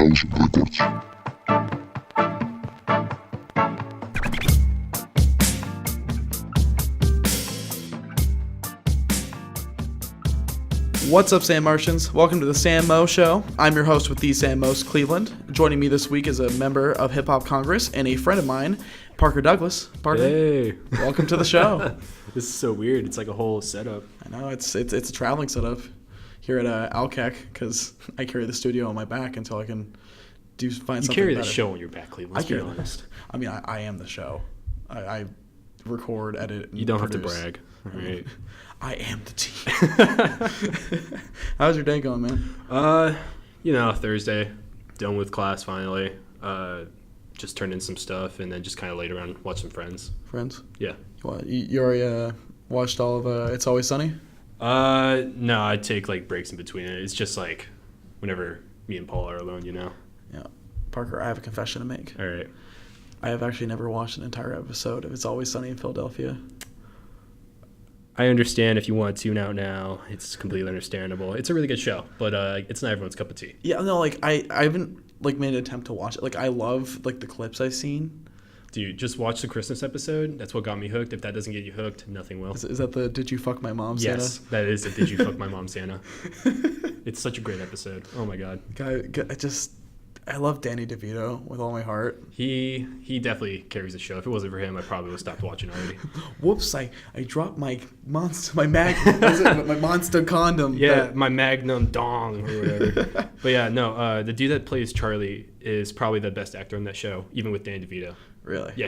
House Records. What's up, Sam Martians? Welcome to the Sam Mo Show. I'm your host with the Sam Mo's Cleveland. Joining me this week is a member of Hip Hop Congress and a friend of mine, Parker Douglas. Parker, hey, welcome to the show. This is so weird. It's like a whole setup. I know it's a traveling setup here at Alcac because I carry the studio on my back until I can find something. You carry the better. show on your back, Cleveland. Let's be honest. I mean, I am the show. I record, edit, and You don't produce. have to brag. All right. I am the team. How's your day going, man? Thursday, done with class finally. Just turned in some stuff and then just kind of laid around, watched some Friends. Friends? Yeah. You already watched all of It's Always Sunny? No, I take like breaks in between it. It's just like whenever me and Paul are alone, Yeah. Parker, I have a confession to make. All right. I have actually never watched an entire episode of It's Always Sunny in Philadelphia. I understand if you want to tune out now. It's completely understandable. It's a really good show, but it's not everyone's cup of tea. Yeah, no, like I haven't like made an attempt to watch it. Like I love like the clips I've seen. Dude, just watch the Christmas episode. That's what got me hooked. If that doesn't get you hooked, nothing will. Is that the Did You Fuck My Mom Santa? Yes, that is the Did You Fuck My Mom Santa. It's such a great episode. Oh my god. I love Danny DeVito with all my heart. He definitely carries the show. If it wasn't for him, I probably would have stopped watching already. Whoops! I dropped my monster condom. Yeah, my Magnum dong or whatever. But yeah, no. The dude that plays Charlie is probably the best actor on that show, even with Danny DeVito. Really? Yeah,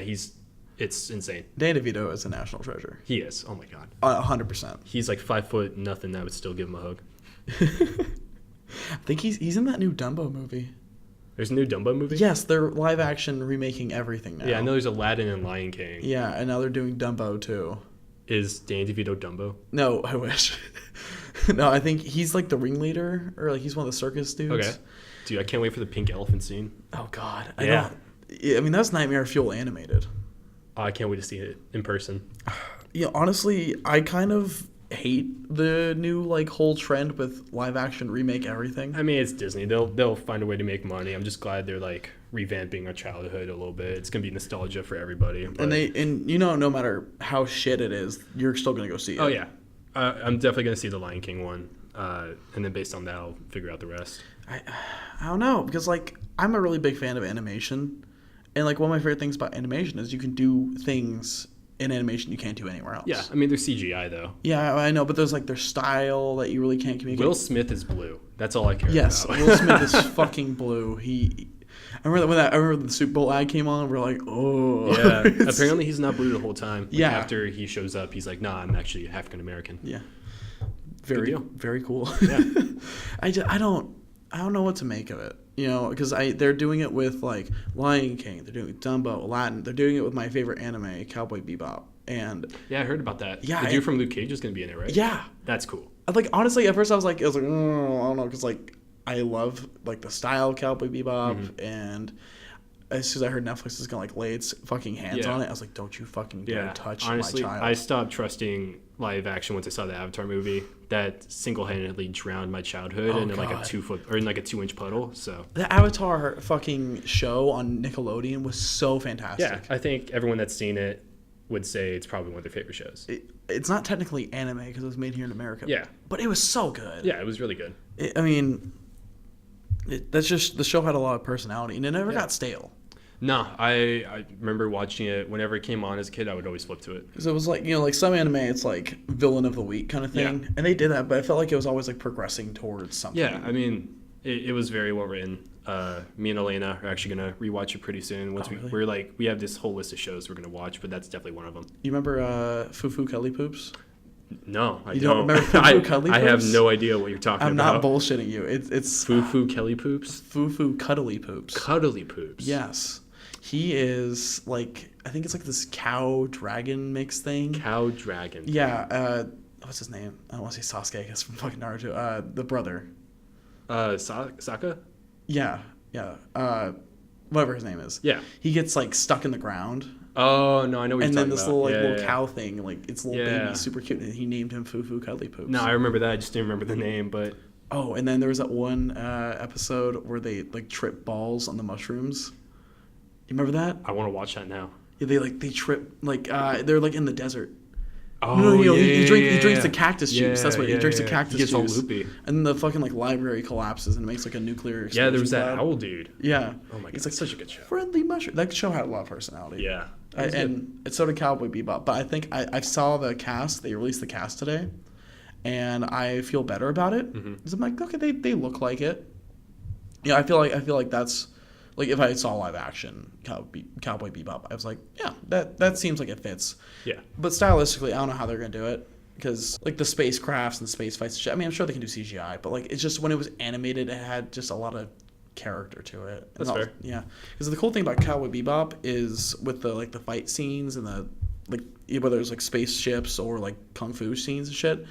it's insane. Danny DeVito is a national treasure. He is. Oh my god. 100%. He's like 5'0" nothing. I would still give him a hug. I think he's in that new Dumbo movie. There's a new Dumbo movie? Yes, they're live action remaking everything now. Yeah, I know there's Aladdin and Lion King. Yeah, and now they're doing Dumbo too. Is Danny DeVito Dumbo? No, I wish. No, I think he's like the ringleader, or like he's one of the circus dudes. Okay. Dude, I can't wait for the pink elephant scene. Oh God. Yeah. I mean, that's nightmare fuel animated. I can't wait to see it in person. Yeah, honestly, I kind of hate the new like whole trend with live action remake everything. I mean, it's Disney. They'll find a way to make money. I'm just glad they're like revamping our childhood a little bit. It's gonna be nostalgia for everybody. But... And no matter how shit it is, you're still gonna go see it. Oh yeah, I'm definitely gonna see the Lion King one, and then based on that, I'll figure out the rest. I don't know, because like I'm a really big fan of animation, and like one of my favorite things about animation is you can do things in animation you can't do anywhere else. Yeah, I mean there's CGI though. Yeah, I know, but there's like their style that you really can't communicate. Will Smith is blue. That's all I care about. Yes, Will Smith is fucking blue. I remember the Super Bowl ad came on. We're like, oh. Yeah. Apparently he's not blue the whole time. Like, yeah. After he shows up, he's like, nah, I'm actually African American. Yeah. Very cool. Yeah. I don't know what to make of it. Because they're doing it with like Lion King, they're doing it with Dumbo, Aladdin, they're doing it with my favorite anime, Cowboy Bebop, and yeah, I heard about that. Yeah, the dude from Luke Cage is gonna be in it, right? Yeah, that's cool. Like honestly, at first I was like, I don't know, because like I love like the style of Cowboy Bebop, and as soon as I heard Netflix is gonna like lay its fucking hands on it, I was like, don't you fucking dare touch honestly, my child. I stopped trusting live action once I saw the Avatar movie. That single-handedly drowned my childhood in like a 2-inch puddle. So the Avatar fucking show on Nickelodeon was so fantastic. Yeah, I think everyone that's seen it would say it's probably one of their favorite shows. It's not technically anime because it was made here in America. Yeah, but it was so good. Yeah, it was really good. That's just the show had a lot of personality and it never got stale. No, I remember watching it whenever it came on as a kid. I would always flip to it because it was like like some anime, it's like villain of the week kind of thing, and they did that, but I felt like it was always like progressing towards something. Yeah, I mean, it was very well written. Me and Elena are actually gonna rewatch it pretty soon. Once we have this whole list of shows we're gonna watch, but that's definitely one of them. You remember Fufu Kelly Poops? No, I don't. You don't remember Fufu Cuddly Poops? I have no idea what you're talking about. I'm not bullshitting you. It's Fufu Kelly Poops. Fufu Cuddly Poops. Cuddly Poops. Yes. He is like, I think it's like this cow dragon mix thing. Cow dragon. Yeah. What's his name? I don't want to say Sasuke because from fucking Naruto. The brother. Sokka? Yeah. Whatever his name is. Yeah. He gets like stuck in the ground. Oh no, I know what you're talking about. And then this little cow thing, like it's a little baby, super cute, and he named him Fufu Cuddly Poops. No, I remember that. I just didn't remember the name, but Oh, and then there was that one episode where they like trip balls on the mushrooms. You remember that? I want to watch that now. Yeah, they trip like they're like in the desert. Oh, no, yeah, he drinks the cactus juice. That's what he drinks. The cactus he gets juice. all loopy. And then the fucking like library collapses and it makes like a nuclear explosion. Yeah, there was that cloud. owl dude. Yeah. Oh my god, it's like such a good show. Friendly mushroom. That show had a lot of personality. Yeah. And so did Cowboy Bebop. But I think I saw the cast. They released the cast today, and I feel better about it. Because I'm like, okay, they look like it. Yeah, I feel like that's like if I saw live action Cowboy Bebop, I was like, yeah, that seems like it fits. Yeah. But stylistically, I don't know how they're gonna do it because like the spacecrafts and the space fights and shit. I mean, I'm sure they can do CGI, but like it's just when it was animated, it had just a lot of character to it. That's fair. Yeah, because the cool thing about Cowboy Bebop is with the like the fight scenes and the like whether it's like spaceships or like kung fu scenes and shit,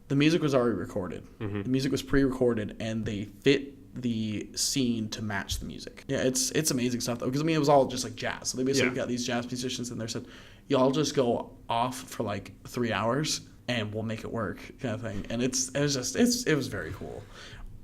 the music was already recorded. The music was pre-recorded and they fit the scene to match the music. Yeah, it's amazing stuff though, because I mean it was all just like jazz. So they basically got these jazz musicians in there, said, y'all just go off for like 3 hours and we'll make it work, kind of thing. And it was very cool.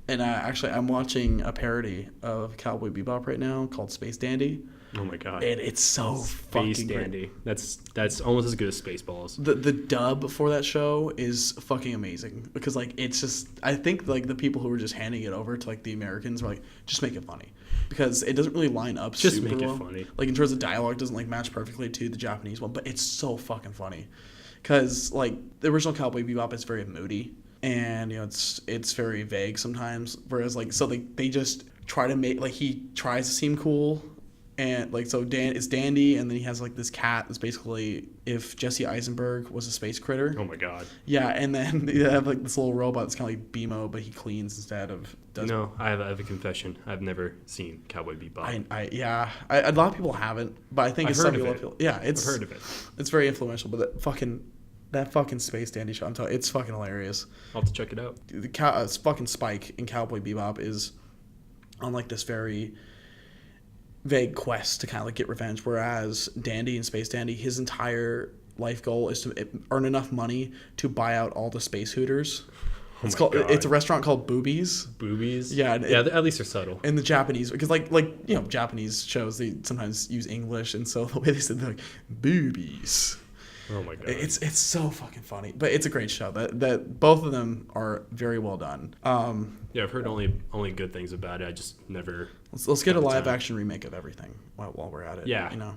And actually, I'm watching a parody of Cowboy Bebop right now called Space Dandy. Oh my god! And it's so fucking Space Dandy. Great. That's almost as good as Spaceballs. The dub for that show is fucking amazing because like it's just I think like the people who were just handing it over to like the Americans were like just make it funny because it doesn't really line up just super make it well. Funny. Like in terms of dialogue, it doesn't like match perfectly to the Japanese one, but it's so fucking funny because like the original Cowboy Bebop is very moody. And you know it's very vague sometimes. Whereas like so they just try to make like he tries to seem cool, and like so it's Dandy, and then he has like this cat that's basically if Jesse Eisenberg was a space critter. Oh my god. Yeah, and then they have like this little robot that's kind of like BMO, but he cleans instead of. Does no, I have a confession. I've never seen Cowboy Bebop. A lot of people haven't, but I think I've it's heard some of people. it. Yeah, I've heard of it. It's very influential, but that fucking Space Dandy show, I'm telling you, it's fucking hilarious. I'll have to check it out. The fucking Spike in Cowboy Bebop is on like this very vague quest to kind of like get revenge, whereas Dandy and Space Dandy, his entire life goal is to earn enough money to buy out all the space hooters. It's a restaurant called Boobies. Boobies? Yeah. At least they're subtle. In the Japanese, because like you know Japanese shows, they sometimes use English, and so the way they said they're like Boobies. Oh my god. It's so fucking funny, but it's a great show. That both of them are very well done. Yeah, I've heard only good things about it. I just never. Let's get a live action remake of everything while we're at it. Yeah. You know.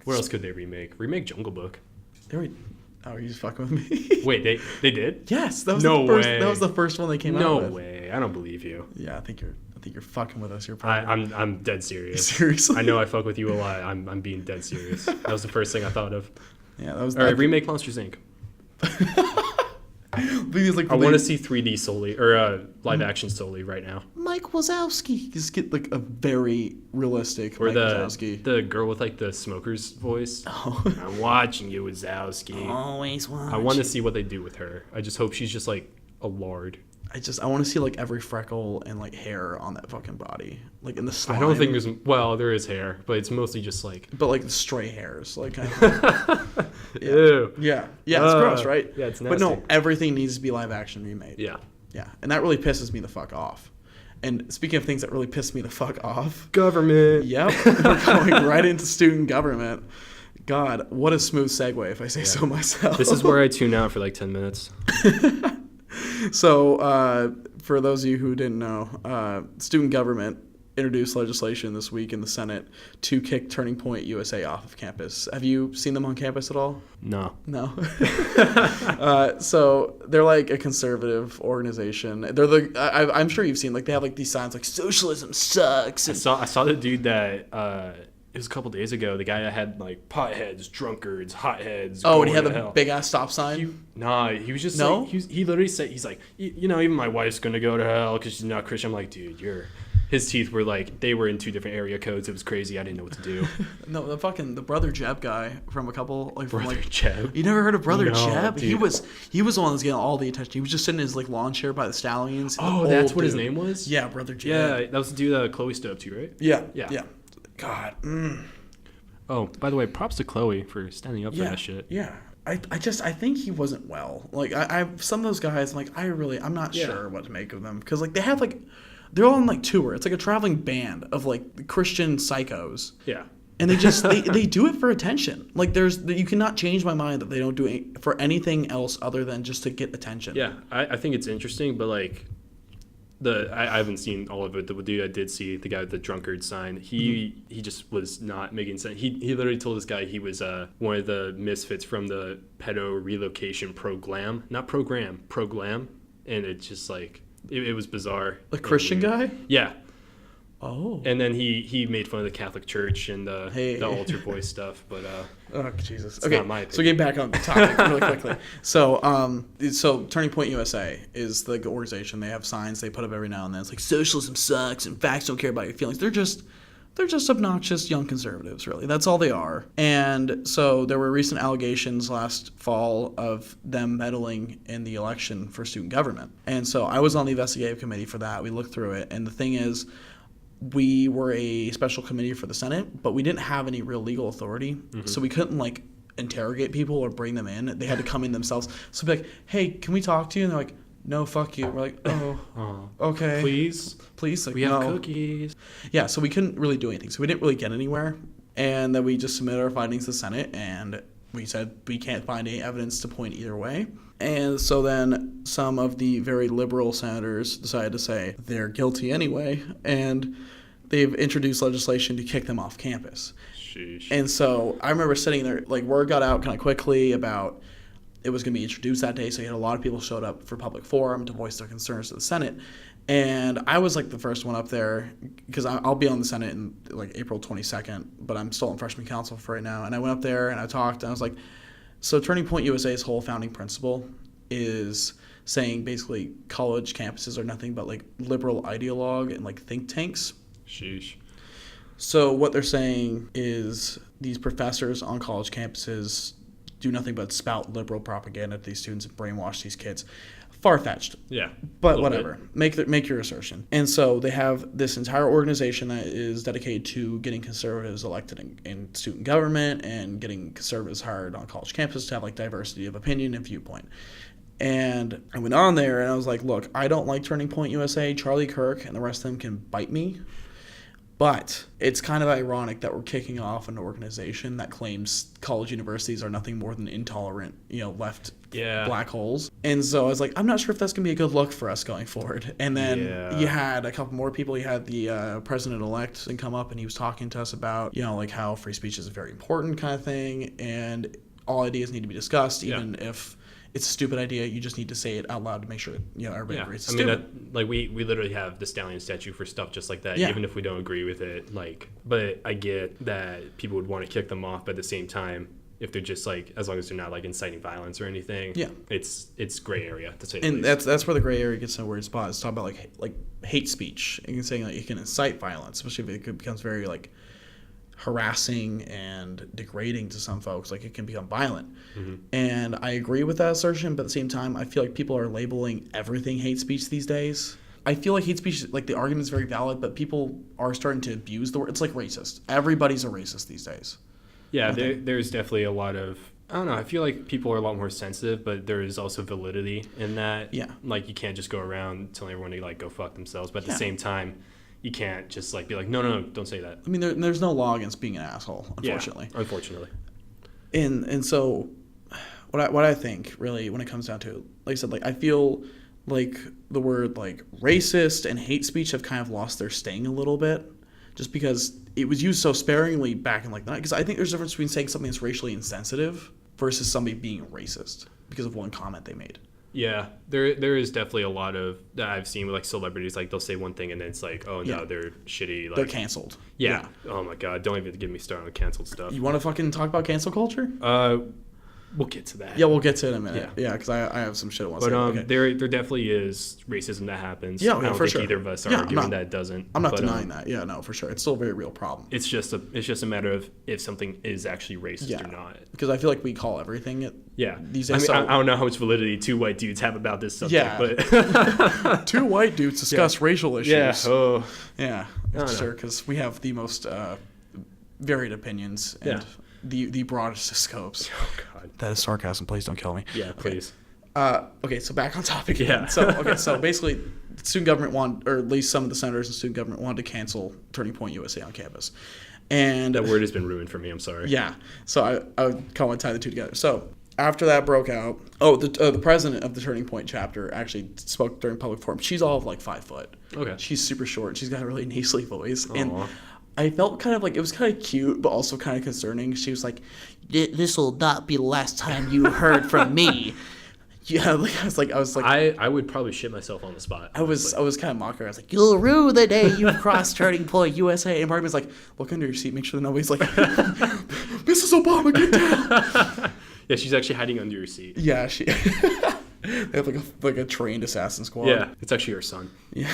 What else could they remake? Remake Jungle Book. Oh, are you just fucking with me? Wait, they did? Yes, that was no the first. way. That was the first one they came out with. No way. I don't believe you. Yeah, I think you're fucking with us. You're probably. I'm dead serious. Seriously. I know I fuck with you a lot. I'm being dead serious. That was the first thing I thought of. Yeah, that was. All right, remake Monsters Inc. Like I want to see 3D solely or live action solely right now. Mike Wazowski. Just get like a very realistic or Mike Wazowski. The girl with like the smoker's voice. Oh. I'm watching you, Wazowski. Always watching. I want to see what they do with her. I just hope she's just like a lard. I want to see like every freckle and like hair on that fucking body, like in the slime. I don't think there is hair, but it's mostly just like. But like the stray hairs, like. Yeah. Ew. Yeah, it's gross, right? Yeah, it's nasty. But no, everything needs to be live action remade. Yeah. Yeah, and that really pisses me the fuck off. And speaking of things that really piss me the fuck off, government. Yep, we're going right into student government. God, what a smooth segue, if I say so myself. This is where I tune out for like 10 minutes. So, for those of you who didn't know, student government introduced legislation this week in the Senate to kick Turning Point USA off of campus. Have you seen them on campus at all? No. So they're like a conservative organization. They're I'm sure you've seen, like, they have like these signs like socialism sucks. I saw the dude that it was a couple days ago. The guy that had like potheads, drunkards, hotheads. Oh, and he had the big ass stop sign. He was just like, he literally said, he's like, you know, even my wife's gonna go to hell because she's not Christian. I'm like, dude, his teeth were like, they were in 2 different area codes. It was crazy. I didn't know what to do. No, the Brother Jeb guy from a couple like Brother Jeb. You never heard of Brother Jeb? Dude. He was the one that was getting all the attention. He was just sitting in his like lawn chair by the Stallions. Oh, that's what his name was? Yeah, Brother Jeb. Yeah, that was the dude that Chloe stood up to, right? Yeah. God. Oh, by the way, props to Chloe for standing up for that shit. Yeah. I think he wasn't well. Like some of those guys, like I'm not sure what to make of them because like they have like they're all on like tour. It's like a traveling band of like Christian psychos. Yeah. And they just they do it for attention. Like you cannot change my mind that they don't do it for anything else other than just to get attention. Yeah, I think it's interesting, but like I haven't seen all of it. The dude I did see, the guy with the drunkard sign, he just was not making sense. He literally told this guy he was one of the misfits from the pedo relocation program, and it's just like it was bizarre. A Christian guy? Yeah. Oh. And then he made fun of the Catholic Church and the altar boy stuff, but oh Jesus. It's not my opinion. So getting back on the topic really quickly. So Turning Point USA is the organization. They have signs they put up every now and then. It's like socialism sucks and facts don't care about your feelings. They're just obnoxious young conservatives, really. That's all they are. And so there were recent allegations last fall of them meddling in the election for student government. And so I was on the investigative committee for that. We looked through it, and the thing is, we were a special committee for the Senate, but we didn't have any real legal authority, so we couldn't like interrogate people or bring them in. They had to come in themselves. So be like, "Hey, can we talk to you?" And they're like, "No, fuck you." We're like, "Oh, okay, please." Like, we have cookies. Yeah, so we couldn't really do anything. So we didn't really get anywhere, and then we just submitted our findings to the Senate, and we said we can't find any evidence to point either way. And so then some of the very liberal senators decided to say they're guilty anyway, and they've introduced legislation to kick them off campus. Sheesh. And so I remember sitting there, like word got out kind of quickly about it was going to be introduced that day, so you had a lot of people showed up for public forum to voice their concerns to the Senate. And I was like the first one up there because I'll be on the Senate in like April 22nd, but I'm still on freshman council for right now. And I went up there and I talked, and I was like, so Turning Point USA's whole founding principle is saying basically college campuses are nothing but like liberal ideologue and like think tanks. Sheesh. So what they're saying is these professors on college campuses do nothing but spout liberal propaganda to these students and brainwash these kids. Far-fetched. Yeah. But whatever. Make your assertion. And so they have this entire organization that is dedicated to getting conservatives elected in student government and getting conservatives hired on college campuses to have like diversity of opinion and viewpoint. And I went on there and I was like, look, I don't like Turning Point USA. Charlie Kirk and the rest of them can bite me. But it's kind of ironic that we're kicking off an organization that claims college universities are nothing more than intolerant, left black holes. And so I was like, I'm not sure if that's going to be a good look for us going forward. And then you had a couple more people. You had the president-elect come up, and he was talking to us about, like how free speech is a very important kind of thing, and all ideas need to be discussed, even if it's a stupid idea. You just need to say it out loud to make sure everybody agrees. It's stupid. We literally have the Stallion statue for stuff just like that, even if we don't agree with it. But I get that people would want to kick them off, but at the same time, if they're just like, as long as they're not like inciting violence or anything, it's gray area to say the least. And that's where the gray area gets in a weird spot. It's talking about like hate speech and saying that you can incite violence, especially if it becomes very like harassing and degrading to some folks. Like it can become violent. And I agree with that assertion, but at the same time I feel like people are labeling everything hate speech these days. I feel like hate speech, like the argument is very valid, but people are starting to abuse the word. It's like racist. Everybody's a racist these days. There's definitely a lot of, I don't know, I feel like people are a lot more sensitive, but there is also validity in that. Like you can't just go around telling everyone to like go fuck themselves, but at the same time you can't just like be like, no, don't say that. I mean, there's no law against being an asshole, unfortunately. Yeah, unfortunately. And so, what I think really when it comes down to it, like I said, like I feel like the word like racist and hate speech have kind of lost their sting a little bit, just because it was used so sparingly back in like the 90s. Because I think there's a difference between saying something that's racially insensitive versus somebody being racist because of one comment they made. Yeah, there is definitely a lot of that I've seen with like celebrities, like they'll say one thing and then it's like, oh no, they're shitty. Like, they're canceled. Yeah. Oh my God, don't even get me started on canceled stuff. You want to fucking talk about cancel culture? We'll get to that. Yeah, we'll get to it in a minute. Yeah, because I have some shit I want to say. But there definitely is racism that happens. Yeah, I don't for think sure. Either of us are arguing that it doesn't. I'm not denying that. Yeah, no, for sure. It's still a very real problem. It's just a matter of if something is actually racist or not. Because I feel like we call everything it. Yeah. These days. I don't know how much validity two white dudes have about this subject, but two white dudes discuss racial issues. Yeah. Yeah. Sure, because we have the most varied opinions. And the broadest of scopes. Oh God. That is sarcasm. Please don't kill me. Yeah, please. Okay, so back on topic. Yeah. So basically, the student government wanted, or at least some of the senators and student government wanted to cancel Turning Point USA on campus. And that word has been ruined for me. I'm sorry. Yeah. So I would kind of want to tie the two together. So after that broke out, the president of the Turning Point chapter actually spoke during public forum. She's all of like 5 foot. Okay. She's super short. She's got a really nasally voice. Aww. And I felt kind of like, it was kind of cute, but also kind of concerning. She was like, "This will not be the last time you heard from me." Yeah, I was like, I would probably shit myself on the spot. I was kind of mocking her. I was like, "You'll rue the day you cross Turning Point USA." And Mark was like, "Look under your seat, make sure that nobody's like, Mrs. Obama, get down." Yeah, she's actually hiding under your seat. Yeah, she. They have like a trained assassin squad. Yeah, it's actually her son. Yeah.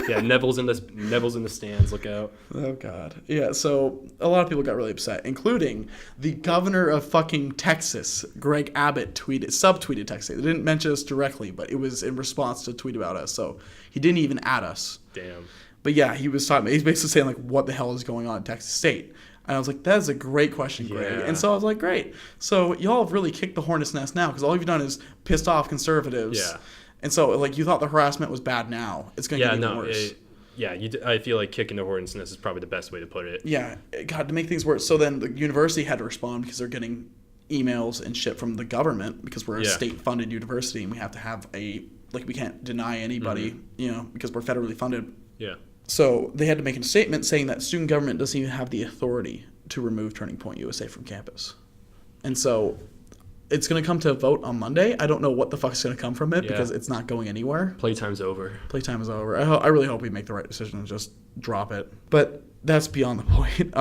Yeah, Neville's in the stands. Look out. Oh God. Yeah. So a lot of people got really upset, including the governor of fucking Texas, Greg Abbott, subtweeted Texas. They didn't mention us directly, but it was in response to a tweet about us. So he didn't even add us. Damn. But yeah, he's basically saying like, "What the hell is going on in Texas State?" And I was like, "That is a great question, Greg." Yeah. And so I was like, "Great. So y'all have really kicked the hornet's nest now because all you've done is pissed off conservatives." Yeah. And so like you thought the harassment was bad. Now it's going to get even worse. I feel like kicking the hornet's nest is probably the best way to put it. Yeah, God, to make things worse. So then the university had to respond because they're getting emails and shit from the government because we're a state-funded university and we have to have we can't deny anybody, because we're federally funded. Yeah. So they had to make a statement saying that student government doesn't even have the authority to remove Turning Point USA from campus. And so it's going to come to a vote on Monday. I don't know what the fuck's going to come from it because it's not going anywhere. Playtime's over. Playtime is over. I really hope we make the right decision and just drop it. But that's beyond the point.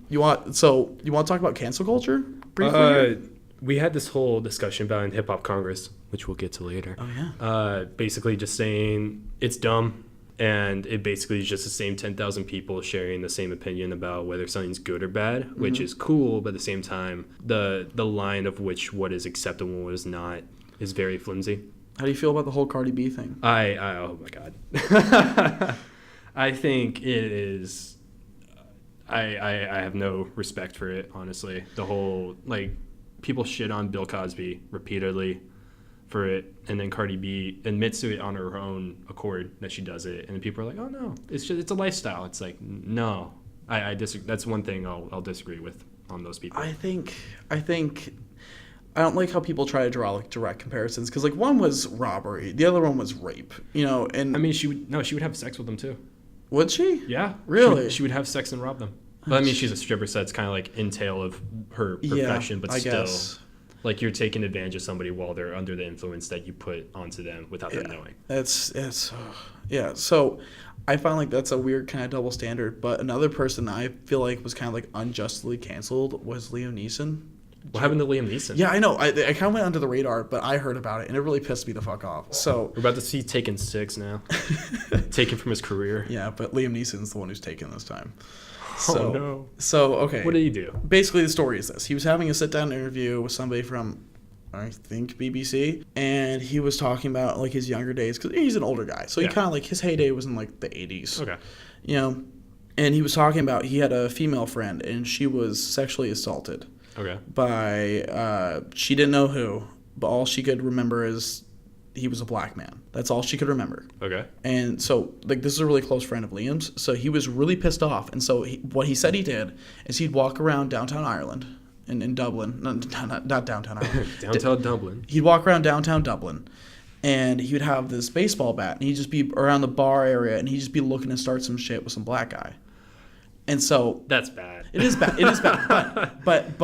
You want to talk about cancel culture briefly? We had this whole discussion about in Hip Hop Congress, which we'll get to later. Oh yeah. Basically just saying it's dumb. And it basically is just the same 10,000 people sharing the same opinion about whether something's good or bad, which is cool, but at the same time, the line of what is acceptable and what is not is very flimsy. How do you feel about the whole Cardi B thing? Oh my God. I think it is. I have no respect for it, honestly. The whole, people shit on Bill Cosby repeatedly for it, and then Cardi B admits to it on her own accord that she does it, and people are like, "Oh no, it's a lifestyle." It's like, no, I disagree. That's one thing I'll disagree with on those people. I think I don't like how people try to draw direct comparisons because one was robbery, the other one was rape, and I mean, she would have sex with them too. Would she? Yeah, really. She would have sex and rob them. But I mean, she's a stripper, so it's kind of like entail of her profession, but still. Guess. Like you're taking advantage of somebody while they're under the influence that you put onto them without them knowing. So I find like that's a weird kind of double standard. But another person I feel like was kind of like unjustly canceled was Liam Neeson. What happened to Liam Neeson? Yeah, I know. I kind of went under the radar, but I heard about it and it really pissed me the fuck off. So we're about to see Taken 6 now, taken from his career. Yeah, but Liam Neeson's the one who's taken this time. Oh no. So okay. What did he do? Basically, the story is this: he was having a sit-down interview with somebody from, I think, BBC, and he was talking about like his younger days because he's an older guy, so he kind of like his heyday was in like the 80s. Okay. And he was talking about he had a female friend and she was sexually assaulted. Okay. By she didn't know who, but all she could remember is he was a black man. That's all she could remember. Okay. And so, this is a really close friend of Liam's. So he was really pissed off. And so what he said he did is he'd walk around downtown Ireland, in Dublin. Not downtown Ireland. Downtown Dublin. He'd walk around downtown Dublin, and he would have this baseball bat, and he'd just be around the bar area, and he'd just be looking to start some shit with some black guy. And so... That's bad. It is bad. It is bad. But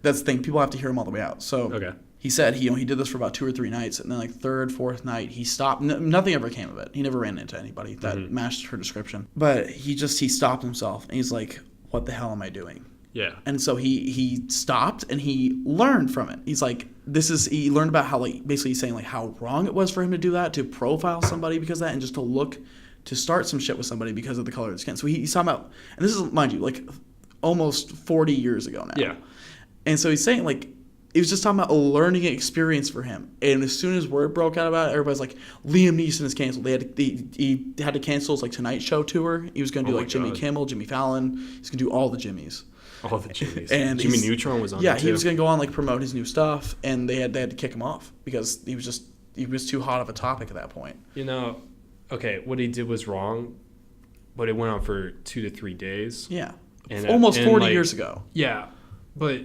that's the thing. People have to hear him all the way out. So... Okay. He said he did this for about 2 or 3 nights, and then third, fourth night he stopped. Nothing ever came of it. He never ran into anybody that matched her description. But he stopped himself, and he's like, "What the hell am I doing?" Yeah. And so he stopped and he learned from it. He's like, he learned about how basically he's saying how wrong it was for him to do that, to profile somebody because of that, and just to start some shit with somebody because of the color of their skin. So he's talking about, and this is, mind you, almost 40 years ago now. Yeah. And so he's saying it was just talking about a learning experience for him. And as soon as word broke out about it, everybody's like, Liam Neeson is canceled. He had to cancel his Tonight Show tour. He was going to do Jimmy Kimmel, Jimmy Fallon. He's going to do all the Jimmys. All the Jimmys. And Jimmy Neutron was on. Yeah, there too. he was gonna go on like promote his new stuff, and they had to kick him off because he was too hot of a topic at that point. Okay, what he did was wrong, but it went on for 2 to 3 days. Yeah, and almost 40 years ago. Yeah, but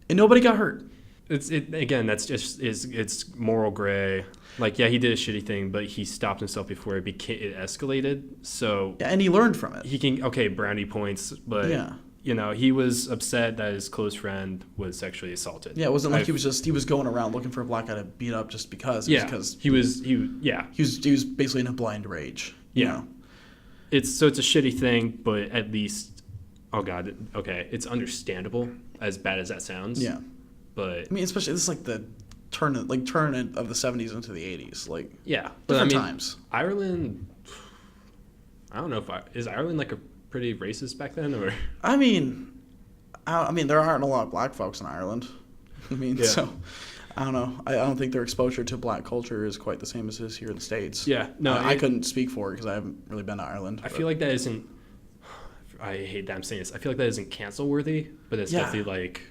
nobody got hurt. Again, that's just it's moral gray. Like, yeah, he did a shitty thing, but he stopped himself before it escalated. So yeah, and he learned from it. He can brownie points, but he was upset that his close friend was sexually assaulted. Yeah, it wasn't like he was going around looking for a black guy to beat up just because. Because he was basically in a blind rage. Yeah, it's a shitty thing, but at least, oh god, okay, it's understandable. As bad as that sounds. Yeah, but I mean, especially this is like the turn of the 70s into the 80s, like different times. Ireland, I don't know is Ireland like a pretty racist back then, or I mean there aren't a lot of black folks in Ireland. So I don't know. I don't think their exposure to black culture is quite the same as it is here in the States. Yeah, no, I couldn't speak for it because I haven't really been to Ireland. I feel like that isn't. I hate that I'm saying this. I feel like that isn't cancel worthy, but it's definitely like,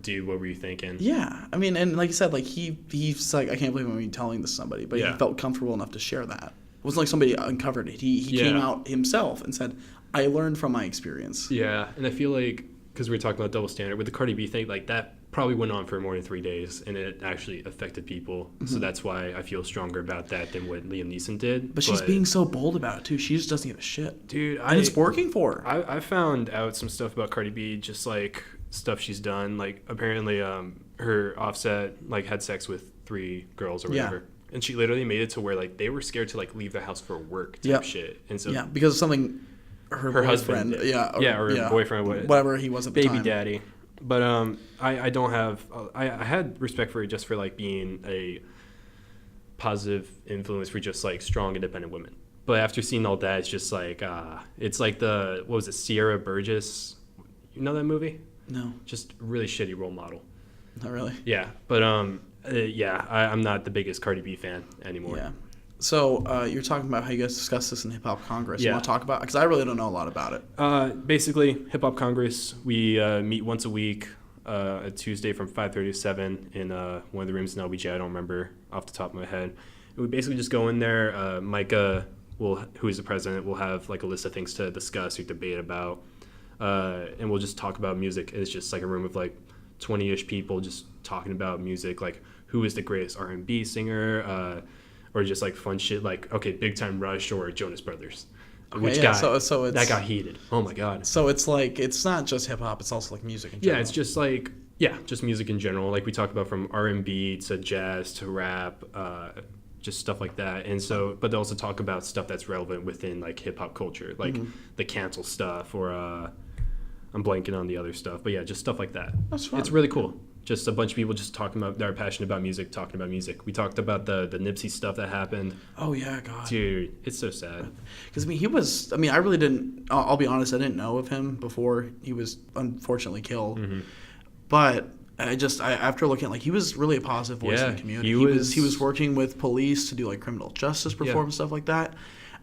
dude, what were you thinking? Yeah, I mean, and like you said, like he's like, I can't believe I'm telling this to somebody, but he felt comfortable enough to share that. It wasn't like somebody uncovered it. He came out himself and said, I learned from my experience. Yeah, and I feel like, because we were talking about double standard, with the Cardi B thing, like that probably went on for more than 3 days, and it actually affected people. Mm-hmm. So that's why I feel stronger about that than what Liam Neeson did. But she's being so bold about it, too. She just doesn't give a shit. Dude, and it's working for her. I found out some stuff about Cardi B, just like stuff she's done. Like, apparently her Offset like had sex with 3 girls or whatever. Yeah. And she literally made it to where like they were scared to like leave the house for work type shit. And so because of something her husband did. Her boyfriend, whatever he was at the time. Baby daddy. But I don't have I had respect for her just for like being a positive influence for just like strong independent women. But after seeing all that, it's just like it's like what was it, Sierra Burgess? You know that movie? No. Just really shitty role model. Not really. Yeah, but I'm not the biggest Cardi B fan anymore. Yeah. So you're talking about how you guys discussed this in Hip Hop Congress. You want to talk about it? Because I really don't know a lot about it. Basically, Hip Hop Congress, we meet once a week, a Tuesday from 5:30 to 7 in one of the rooms in LBJ. I don't remember off the top of my head. And we basically just go in there. Micah, who is the president, will have like a list of things to discuss or debate about. And we'll just talk about music. It's just like a room of like 20-ish people just talking about music, like who is the greatest R&B singer, or just like fun shit like, okay, Big Time Rush or Jonas Brothers. Okay, which guy? So it's, that got heated. Oh my god. So it's like, it's not just hip hop, it's also like music in general. Yeah, it's just like, just music in general. Like we talk about from R&B to jazz to rap, just stuff like that. And so, but they also talk about stuff that's relevant within like hip hop culture, like the cancel stuff or I'm blanking on the other stuff, but yeah, just stuff like that. That's fun. It's really cool. Just a bunch of people just talking about, that are passionate about music, talking about music. We talked about the Nipsey stuff that happened. Oh yeah, God. Dude, it's so sad. Because I really didn't, I'll be honest, I didn't know of him before he was unfortunately killed. Mm-hmm. But after looking, like, he was really a positive voice in the community. He was working with police to do like criminal justice reform and stuff like that.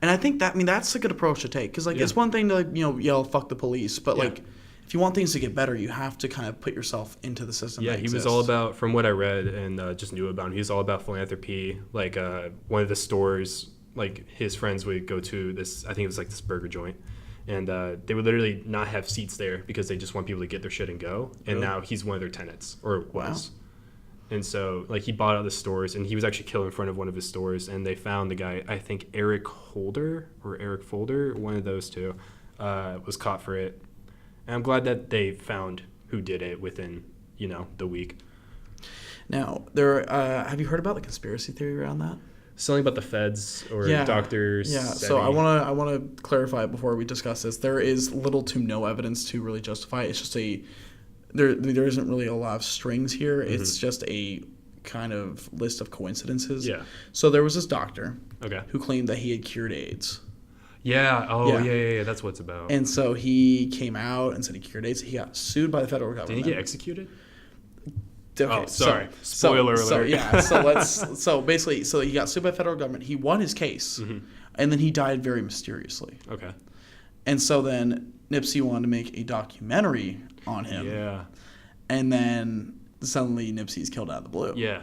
And I think that's a good approach to take. Because like it's one thing to like, yell fuck the police, but like, if you want things to get better, you have to kind of put yourself into the system. Yeah, he was all about, from what I read and just knew about him, he was all about philanthropy. Like one of the stores, like his friends would go to this, I think it was like this burger joint, and they would literally not have seats there because they just want people to get their shit and go. And now he's one of their tenants, or was. Wow. And so like he bought out the stores, and he was actually killed in front of one of his stores, and they found the guy, I think Eric Folder, one of those two, was caught for it. And I'm glad that they found who did it within, the week. Now, have you heard about the conspiracy theory around that? Something about the feds or doctors. Yeah. So I want to clarify before we discuss this. There is little to no evidence to really justify it. It's just there isn't really a lot of strings here. Mm-hmm. It's just a kind of list of coincidences. Yeah. So there was this doctor who claimed that he had cured AIDS. Yeah. Oh, yeah. That's what it's about. And so he came out and said he cured AIDS. He got sued by the federal government. Did he get executed? Okay, oh, sorry. Spoiler alert. So basically, he got sued by the federal government. He won his case, and then he died very mysteriously. Okay. And so then Nipsey wanted to make a documentary on him. Yeah. And then suddenly Nipsey's killed out of the blue. Yeah.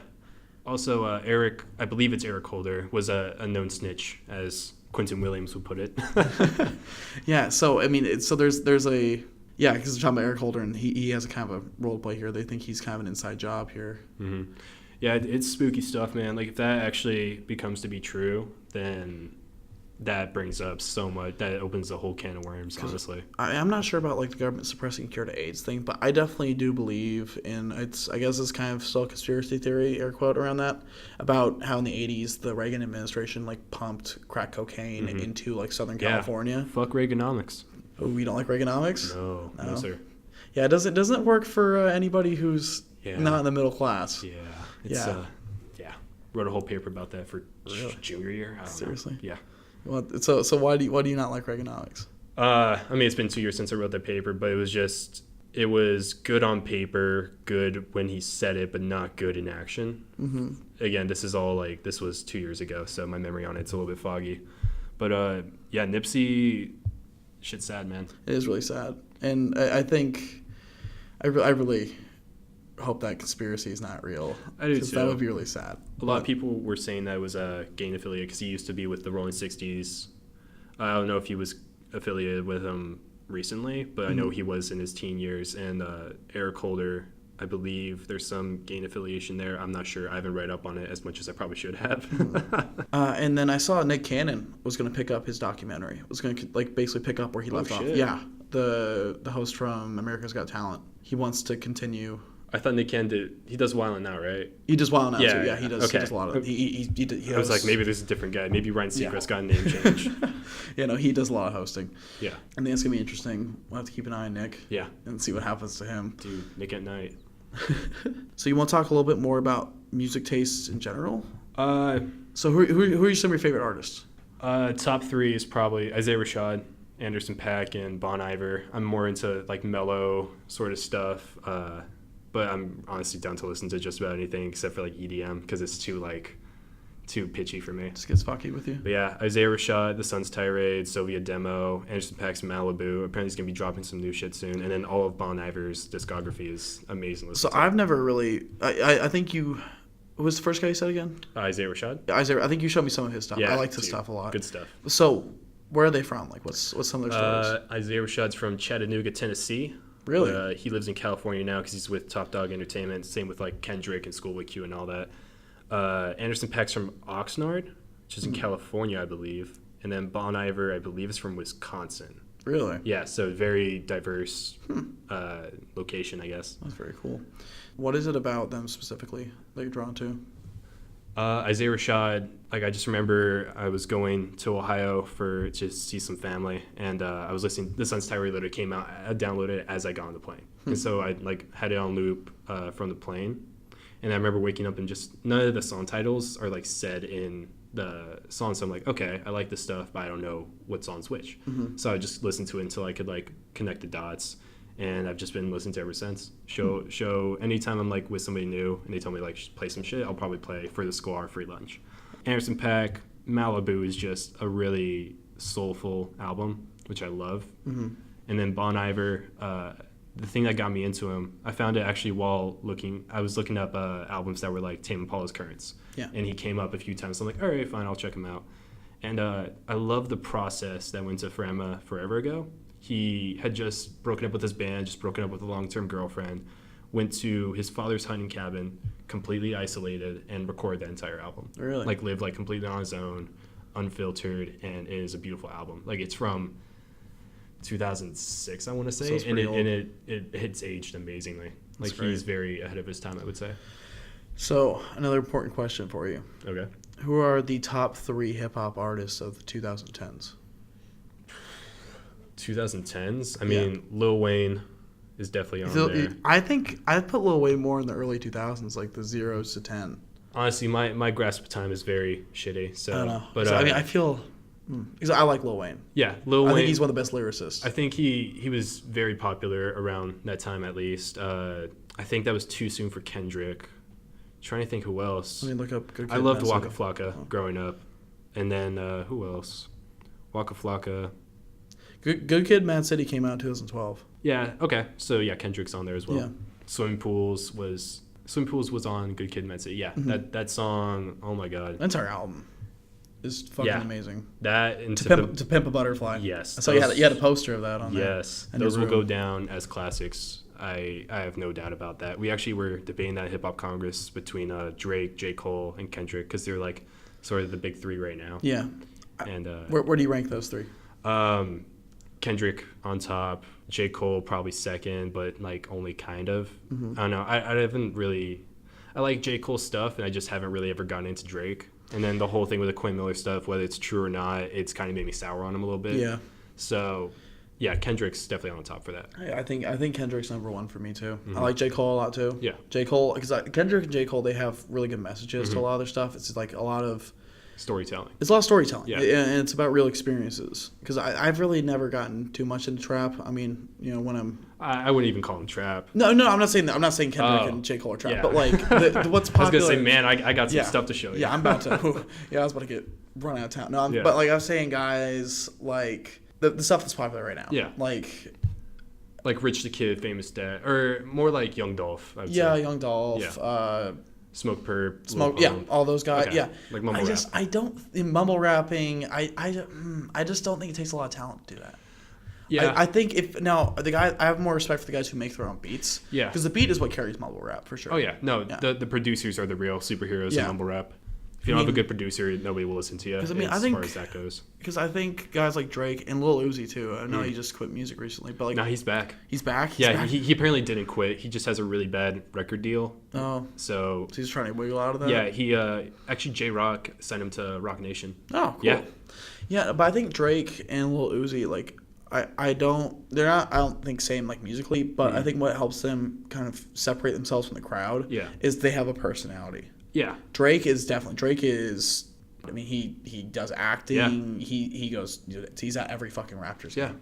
Also, Eric, I believe it's Eric Holder, was a known snitch, as Quentin Williams would put it. Yeah, so, I mean, there's a... Yeah, because we're talking about Eric Holder, and he has a kind of a role to play here. They think he's kind of an inside job here. Mm-hmm. Yeah, it's spooky stuff, man. Like, if that actually becomes to be true, then that brings up so much. That opens a whole can of worms, honestly. I'm not sure about, like, the government suppressing cure to AIDS thing, but I definitely do believe in... I guess it's kind of still a conspiracy theory, air quote, around that, about how in the 80s, the Reagan administration, like, pumped crack cocaine into, like, Southern California. Fuck Reaganomics. Oh, we don't like Reaganomics? No, sir. Yeah, it doesn't work for anybody who's not in the middle class. Yeah. Wrote a whole paper about that for junior year. I don't Seriously? know. Yeah. Well, so why do you not like Reaganomics? I mean, it's been 2 years since I wrote that paper, but it was good on paper, good when he said it, but not good in action. Mm-hmm. Again, this was 2 years ago, so my memory on it's a little bit foggy. But yeah, Nipsey, shit's sad, man. It is really sad, and I think I really hope that conspiracy is not real. I do too. That would be really sad. A lot of people were saying that it was a gang affiliate because he used to be with the Rolling 60s. I don't know if he was affiliated with them recently, but I know he was in his teen years. And Eric Holder, I believe there's some gang affiliation there. I'm not sure. I haven't read up on it as much as I probably should have. And then I saw Nick Cannon was going to pick up his documentary. Was going to basically pick up where he left off. Yeah, the host from America's Got Talent. He wants to continue. I thought Nick Cannon he does Wild 'N Out, right? He does Wild 'N Out too. Yeah, he does. Okay. He does a lot of. He I was like, maybe there's a different guy. Maybe Ryan Seacrest got a name change. He does a lot of hosting. Yeah. I think it's gonna be interesting. We'll have to keep an eye on Nick. Yeah. And see what happens to him. Dude, Nick at Night. So you want to talk a little bit more about music tastes in general? So who are some of your favorite artists? Top 3 is probably Isaiah Rashad, Anderson .Paak, and Bon Iver. I'm more into like mellow sort of stuff. But I'm honestly down to listen to just about anything except for like EDM because it's too pitchy for me. Just gets fucky with you. But yeah, Isaiah Rashad, The Sun's Tirade, Soviet Demo, Anderson .Paak's Malibu. Apparently he's going to be dropping some new shit soon. And then all of Bon Iver's discography is amazing. So I've never really... I think you... Who was the first guy you said again? Isaiah Rashad. Isaiah, I think you showed me some of his stuff. Yeah, I like his stuff a lot. Good stuff. So where are they from? Like what's some of their stories? Isaiah Rashad's from Chattanooga, Tennessee. Really? But, he lives in California now because he's with Top Dog Entertainment. Same with like Kendrick and Schoolboy Q and all that. Anderson .Paak's from Oxnard, which is in California, I believe. And then Bon Iver, I believe, is from Wisconsin. Really? Yeah, so very diverse location, I guess. That's very cool. What is it about them specifically that you're drawn to? Isaiah Rashad, like I just remember I was going to Ohio to see some family, and I was listening. The Sun's Tirade literally came out. I downloaded it as I got on the plane, and so I like had it on loop from the plane. And I remember waking up and just none of the song titles are like said in the song. So I'm like, okay, I like this stuff, but I don't know what song's which. So I just listened to it until I could like connect the dots. And I've just been listening to it ever since. Show anytime I'm like with somebody new and they tell me like play some shit, I'll probably play For the Squad, Free Lunch. Anderson .Paak, Malibu is just a really soulful album, which I love. And then Bon Iver, the thing that got me into him, I found it actually while I was looking up albums that were like Tame Impala's Currents. Yeah. And he came up a few times. So I'm like, all right, fine, I'll check him out. And I love the process that went to forever ago. He had just broken up with his band, just broken up with a long-term girlfriend, went to his father's hunting cabin, completely isolated, and recorded the entire album. Really? Like, lived like completely on his own, unfiltered, and it is a beautiful album. Like, it's from 2006, I want to say, so and it's aged amazingly. Like, he's very ahead of his time, I would say. So, another important question for you. Okay. Who are the top 3 hip-hop artists of the 2010s? 2010s? I mean, Lil Wayne is definitely on there. I think I'd put Lil Wayne more in the early 2000s, like the 0s to 10. Honestly, my grasp of time is very shitty. So, I don't know. But, I mean, I feel... Because I like Lil Wayne. Yeah, Lil Wayne. I think he's one of the best lyricists. I think he was very popular around that time, at least. I think that was too soon for Kendrick. Trying to think who else. I mean, look up. I loved Waka Flocka growing up. And then who else? Waka Flocka. Good Kid, Mad City came out in 2012. Yeah. Okay. So yeah, Kendrick's on there as well. Yeah. Swimming Pools was on Good Kid, Mad City. Yeah. That song. Oh my god. The entire album is fucking amazing. That and to Pimp a Butterfly. Yes. So you had a poster of that on there. Yes. Those will go down as classics. I have no doubt about that. We actually were debating that at Hip Hop Congress between Drake, J. Cole, and Kendrick because they're like sort of the big three right now. Yeah. And where do you rank those three? Kendrick on top, J. Cole probably second, but like only kind of. Mm-hmm. I don't know. I haven't really. I like J. Cole's stuff, and I just haven't really ever gotten into Drake. And then the whole thing with the Quinn Miller stuff, whether it's true or not, it's kind of made me sour on him a little bit. Yeah. So, yeah, Kendrick's definitely on top for that. I think Kendrick's number one for me too. Mm-hmm. I like J. Cole a lot too. Yeah. J. Cole, because Kendrick and J. Cole, they have really good messages to a lot of their stuff. It's like a lot of storytelling. It's a lot of storytelling. Yeah. And it's about real experiences. Because I've really never gotten too much into trap. I mean, when I'm... I wouldn't even call him trap. No, I'm not saying that. I'm not saying Kendrick and J. Cole are trap. Yeah. But like, what's popular... I was going to say, man, I got some stuff to show you. Yeah, I'm about to... I was about to get run out of town. No, but like I was saying, guys, like the stuff that's popular right now. Yeah. Like Rich the Kid, Famous Dad, or more like Young Dolph, I would say. Young Dolph. Yeah. Smoke Perp. All those guys. Okay. Yeah. Like mumble rap. I don't... In mumble rapping, I just don't think it takes a lot of talent to do that. Yeah. I think I have more respect for the guys who make their own beats. Yeah. Because the beat is what carries mumble rap for sure. Oh, yeah. No, the producers are the real superheroes in mumble rap. If you don't have a good producer, nobody will listen to you as far as that goes. Because I think guys like Drake and Lil Uzi, too. I know he just quit music recently. But no, he's back. He's back? He apparently didn't quit. He just has a really bad record deal. Oh. So he's trying to wiggle out of that? Yeah, he actually J-Rock sent him to Rock Nation. Oh, cool. Yeah. Yeah, but I think Drake and Lil Uzi, like... I don't think same like musically, but I think what helps them kind of separate themselves from the crowd is they have a personality. Yeah. Drake is, I mean, he does acting. Yeah. He's at every fucking Raptors game.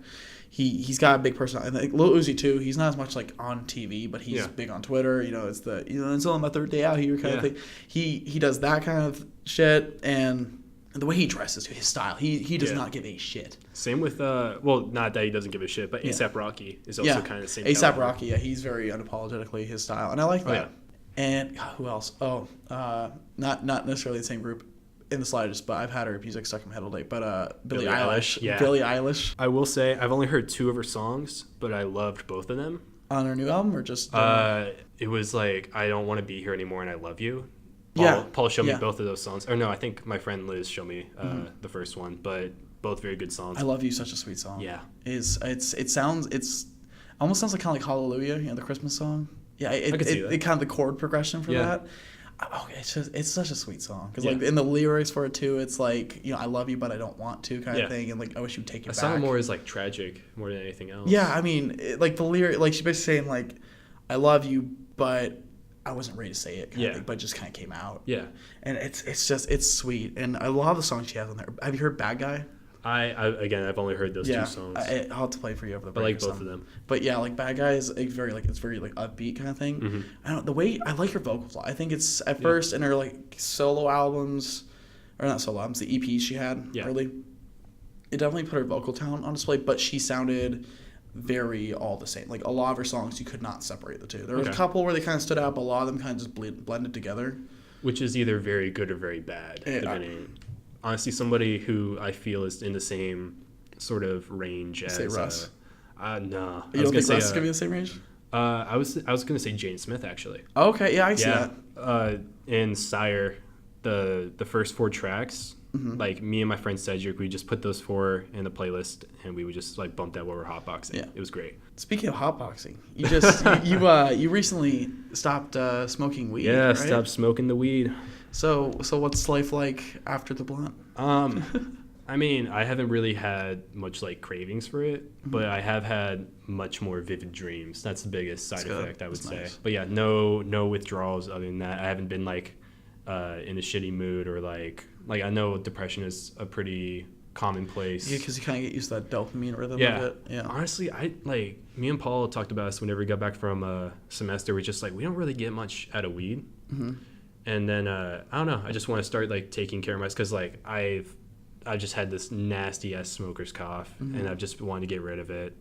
He's got a big personality. I think Lil Uzi too, he's not as much like on TV, but he's big on Twitter. It's it's only my third day out here kind of thing. He does that kind of shit, and the way he dresses, his style, he does not give a shit. Same with not that he doesn't give a shit, but A$AP Rocky is also kind of the same. A$AP Rocky, he's very unapologetically his style, and I like that. Yeah. And who else? Not necessarily the same group in the slightest, but I've had her music stuck in my head all day. But Billie Eilish. Yeah. Billie Eilish. I will say I've only heard 2 of her songs, but I loved both of them. On her new album or just? It was like I Don't Want to Be Here Anymore and I Love You. Paul showed me both of those songs. Or no, I think my friend Liz showed me the first one, but both very good songs. I Love You, such a sweet song. Yeah. It almost sounds like kind of like Hallelujah, the Christmas song. Yeah, I could see that. It kind of the chord progression for that. It's such a sweet song because like in the lyrics for it too, it's like I love you but I don't want to kind of thing, and like I wish you'd take it back. It sounded more as like tragic more than anything else. Yeah, I mean like the lyric, like she's basically saying like I love you but I wasn't ready to say it kind of thing, but it just kind of came out. Yeah, and it's sweet, and I love the songs she has on there. Have you heard Bad Guy? I've only heard those 2 songs. I'll have to play for you over the break. I like both of them. But yeah, like Bad Guy is very upbeat kind of thing. Mm-hmm. I like her vocals. I think it's at first in her like solo albums, or not solo albums, the EPs she had early. It definitely put her vocal talent on display, but she sounded very all the same. Like a lot of her songs, you could not separate the two. There was a couple where they kind of stood out, but a lot of them kind of just blended together. Which is either very good or very bad, depending. Honestly, somebody who I feel is in the same sort of range as Russ. No. You don't think Russ is gonna be in the same range? I was gonna say Jane Smith actually. Okay, yeah, I see that. In Sire, the first 4 tracks, like me and my friend Cedric, we just put those 4 in the playlist and we would just like bump that while we're hotboxing. Yeah, it was great. Speaking of hotboxing, you just you recently stopped smoking weed. Yeah, right? stopped smoking the weed. So what's life like after the blunt? I mean, I haven't really had much like cravings for it, but I have had much more vivid dreams. That's the biggest side effect, I would say. Nice. But yeah, no withdrawals other than that. I haven't been like in a shitty mood or like I know depression is a pretty commonplace. Yeah, because you kind of get used to that dopamine rhythm of it. Yeah. Honestly, me and Paul talked about this whenever we got back from a semester. We're just like, we don't really get much out of weed. Mm-hmm. And then I don't know. I just want to start like taking care of myself because like I've I just had this nasty ass smoker's cough, and I've just wanted to get rid of it.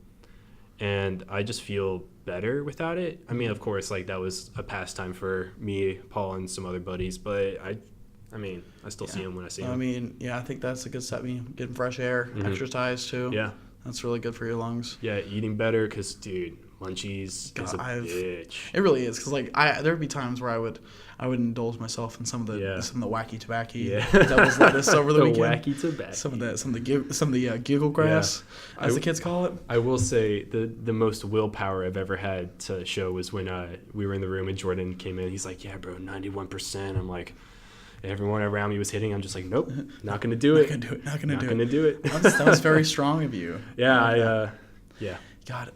And I just feel better without it. I mean, of course, like that was a pastime for me, Paul, and some other buddies, but I mean, I still see him when I see him. I mean, yeah, I think that's a good step. Getting fresh air, exercise too. Yeah. That's really good for your lungs. Yeah, eating better because, dude, munchies is a bitch. It really is, because like there would be times where I would indulge myself in some of the wacky tobacco, devil's lettuce over the weekend. Wacky tobacco. Some of the giggle grass, as the kids call it. I will say the most willpower I've ever had to show was when we were in the room and Jordan came in. He's like, "Yeah, bro, 91%." I'm like, everyone around me was hitting. I'm just like, nope, not gonna do it. Not gonna do it. That was very strong of you. Yeah, God,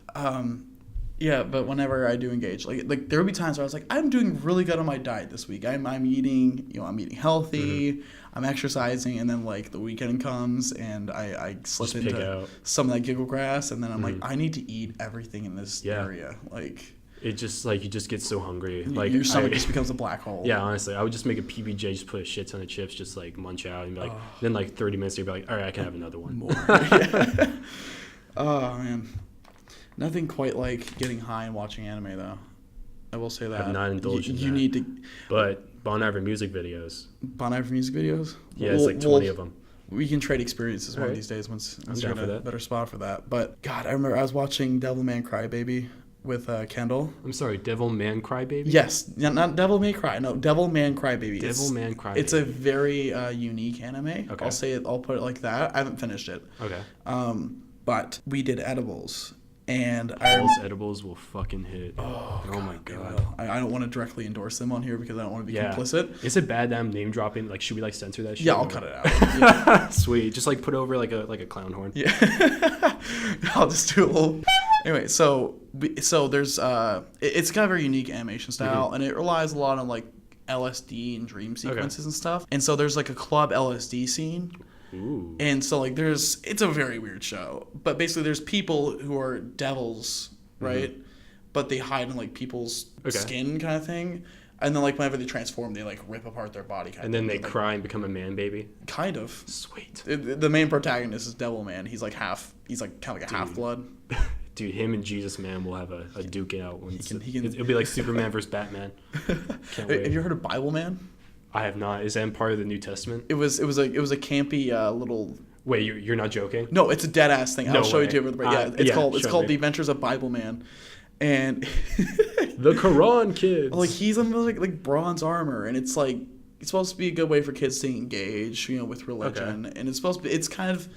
yeah, but whenever I do engage, like there will be times where I was like, I'm doing really good on my diet this week. I'm eating, I'm eating healthy, I'm exercising, and then like the weekend comes and I slip just into some of that giggle grass, and then I'm like, I need to eat everything in this area, like. It just like you just get so hungry, like your stomach just becomes a black hole. Yeah, honestly, I would just make a PBJ, just put a shit ton of chips, just like munch out, and be like, then like 30 minutes, you'd be like, all right, I can have another one. More. Oh man, nothing quite like getting high and watching anime though. I will say that. I've not indulged in that. You need to. But Bon Iver music videos. Bon Iver music videos. Yeah, it's like 20 of them. We can trade experiences one of these days once you're in a better spot for that. But God, I remember I was watching Devilman Crybaby with Kendall. I'm sorry, Devilman Crybaby? Yes, not Devil May Cry. No, Devilman Crybaby. Devilman Crybaby. It's a very unique anime. Okay. I'll put it like that. I haven't finished it. Okay. But we did edibles. And Paul's edibles will fucking hit. Oh my God. I don't want to directly endorse them on here because I don't want to be complicit. Is it bad that I'm name dropping? Like, should we like censor that shit? Yeah, I'll cut it out. Sweet. Just like put over like a clown horn. Yeah. I'll just do a little. Anyway, so there's it's got a very unique animation style, and it relies a lot on like LSD and dream sequences and stuff. And so there's like a club LSD scene. Ooh. And so like it's a very weird show, but basically there's people who are devils, right? But they hide in like people's skin kind of thing, and then like whenever they transform, they like rip apart their body kind of. And then they cry and become a man baby. Kind of. Sweet. The main protagonist is Devilman. He's like kind of like a half blood. Dude, him and Jesus Man will have a duke out once. It'll be like Superman versus Batman. Can't wait. Have you heard of Bible Man? I have not. Is that part of the New Testament? It was a campy little. Wait, you're not joking? No, it's a dead ass thing. I'll show you to you. Yeah, it's called The Adventures of Bible Man, and the Quran kids. Like he's in like bronze armor, and it's like it's supposed to be a good way for kids to engage, with religion, and it's supposed to be. It's kind of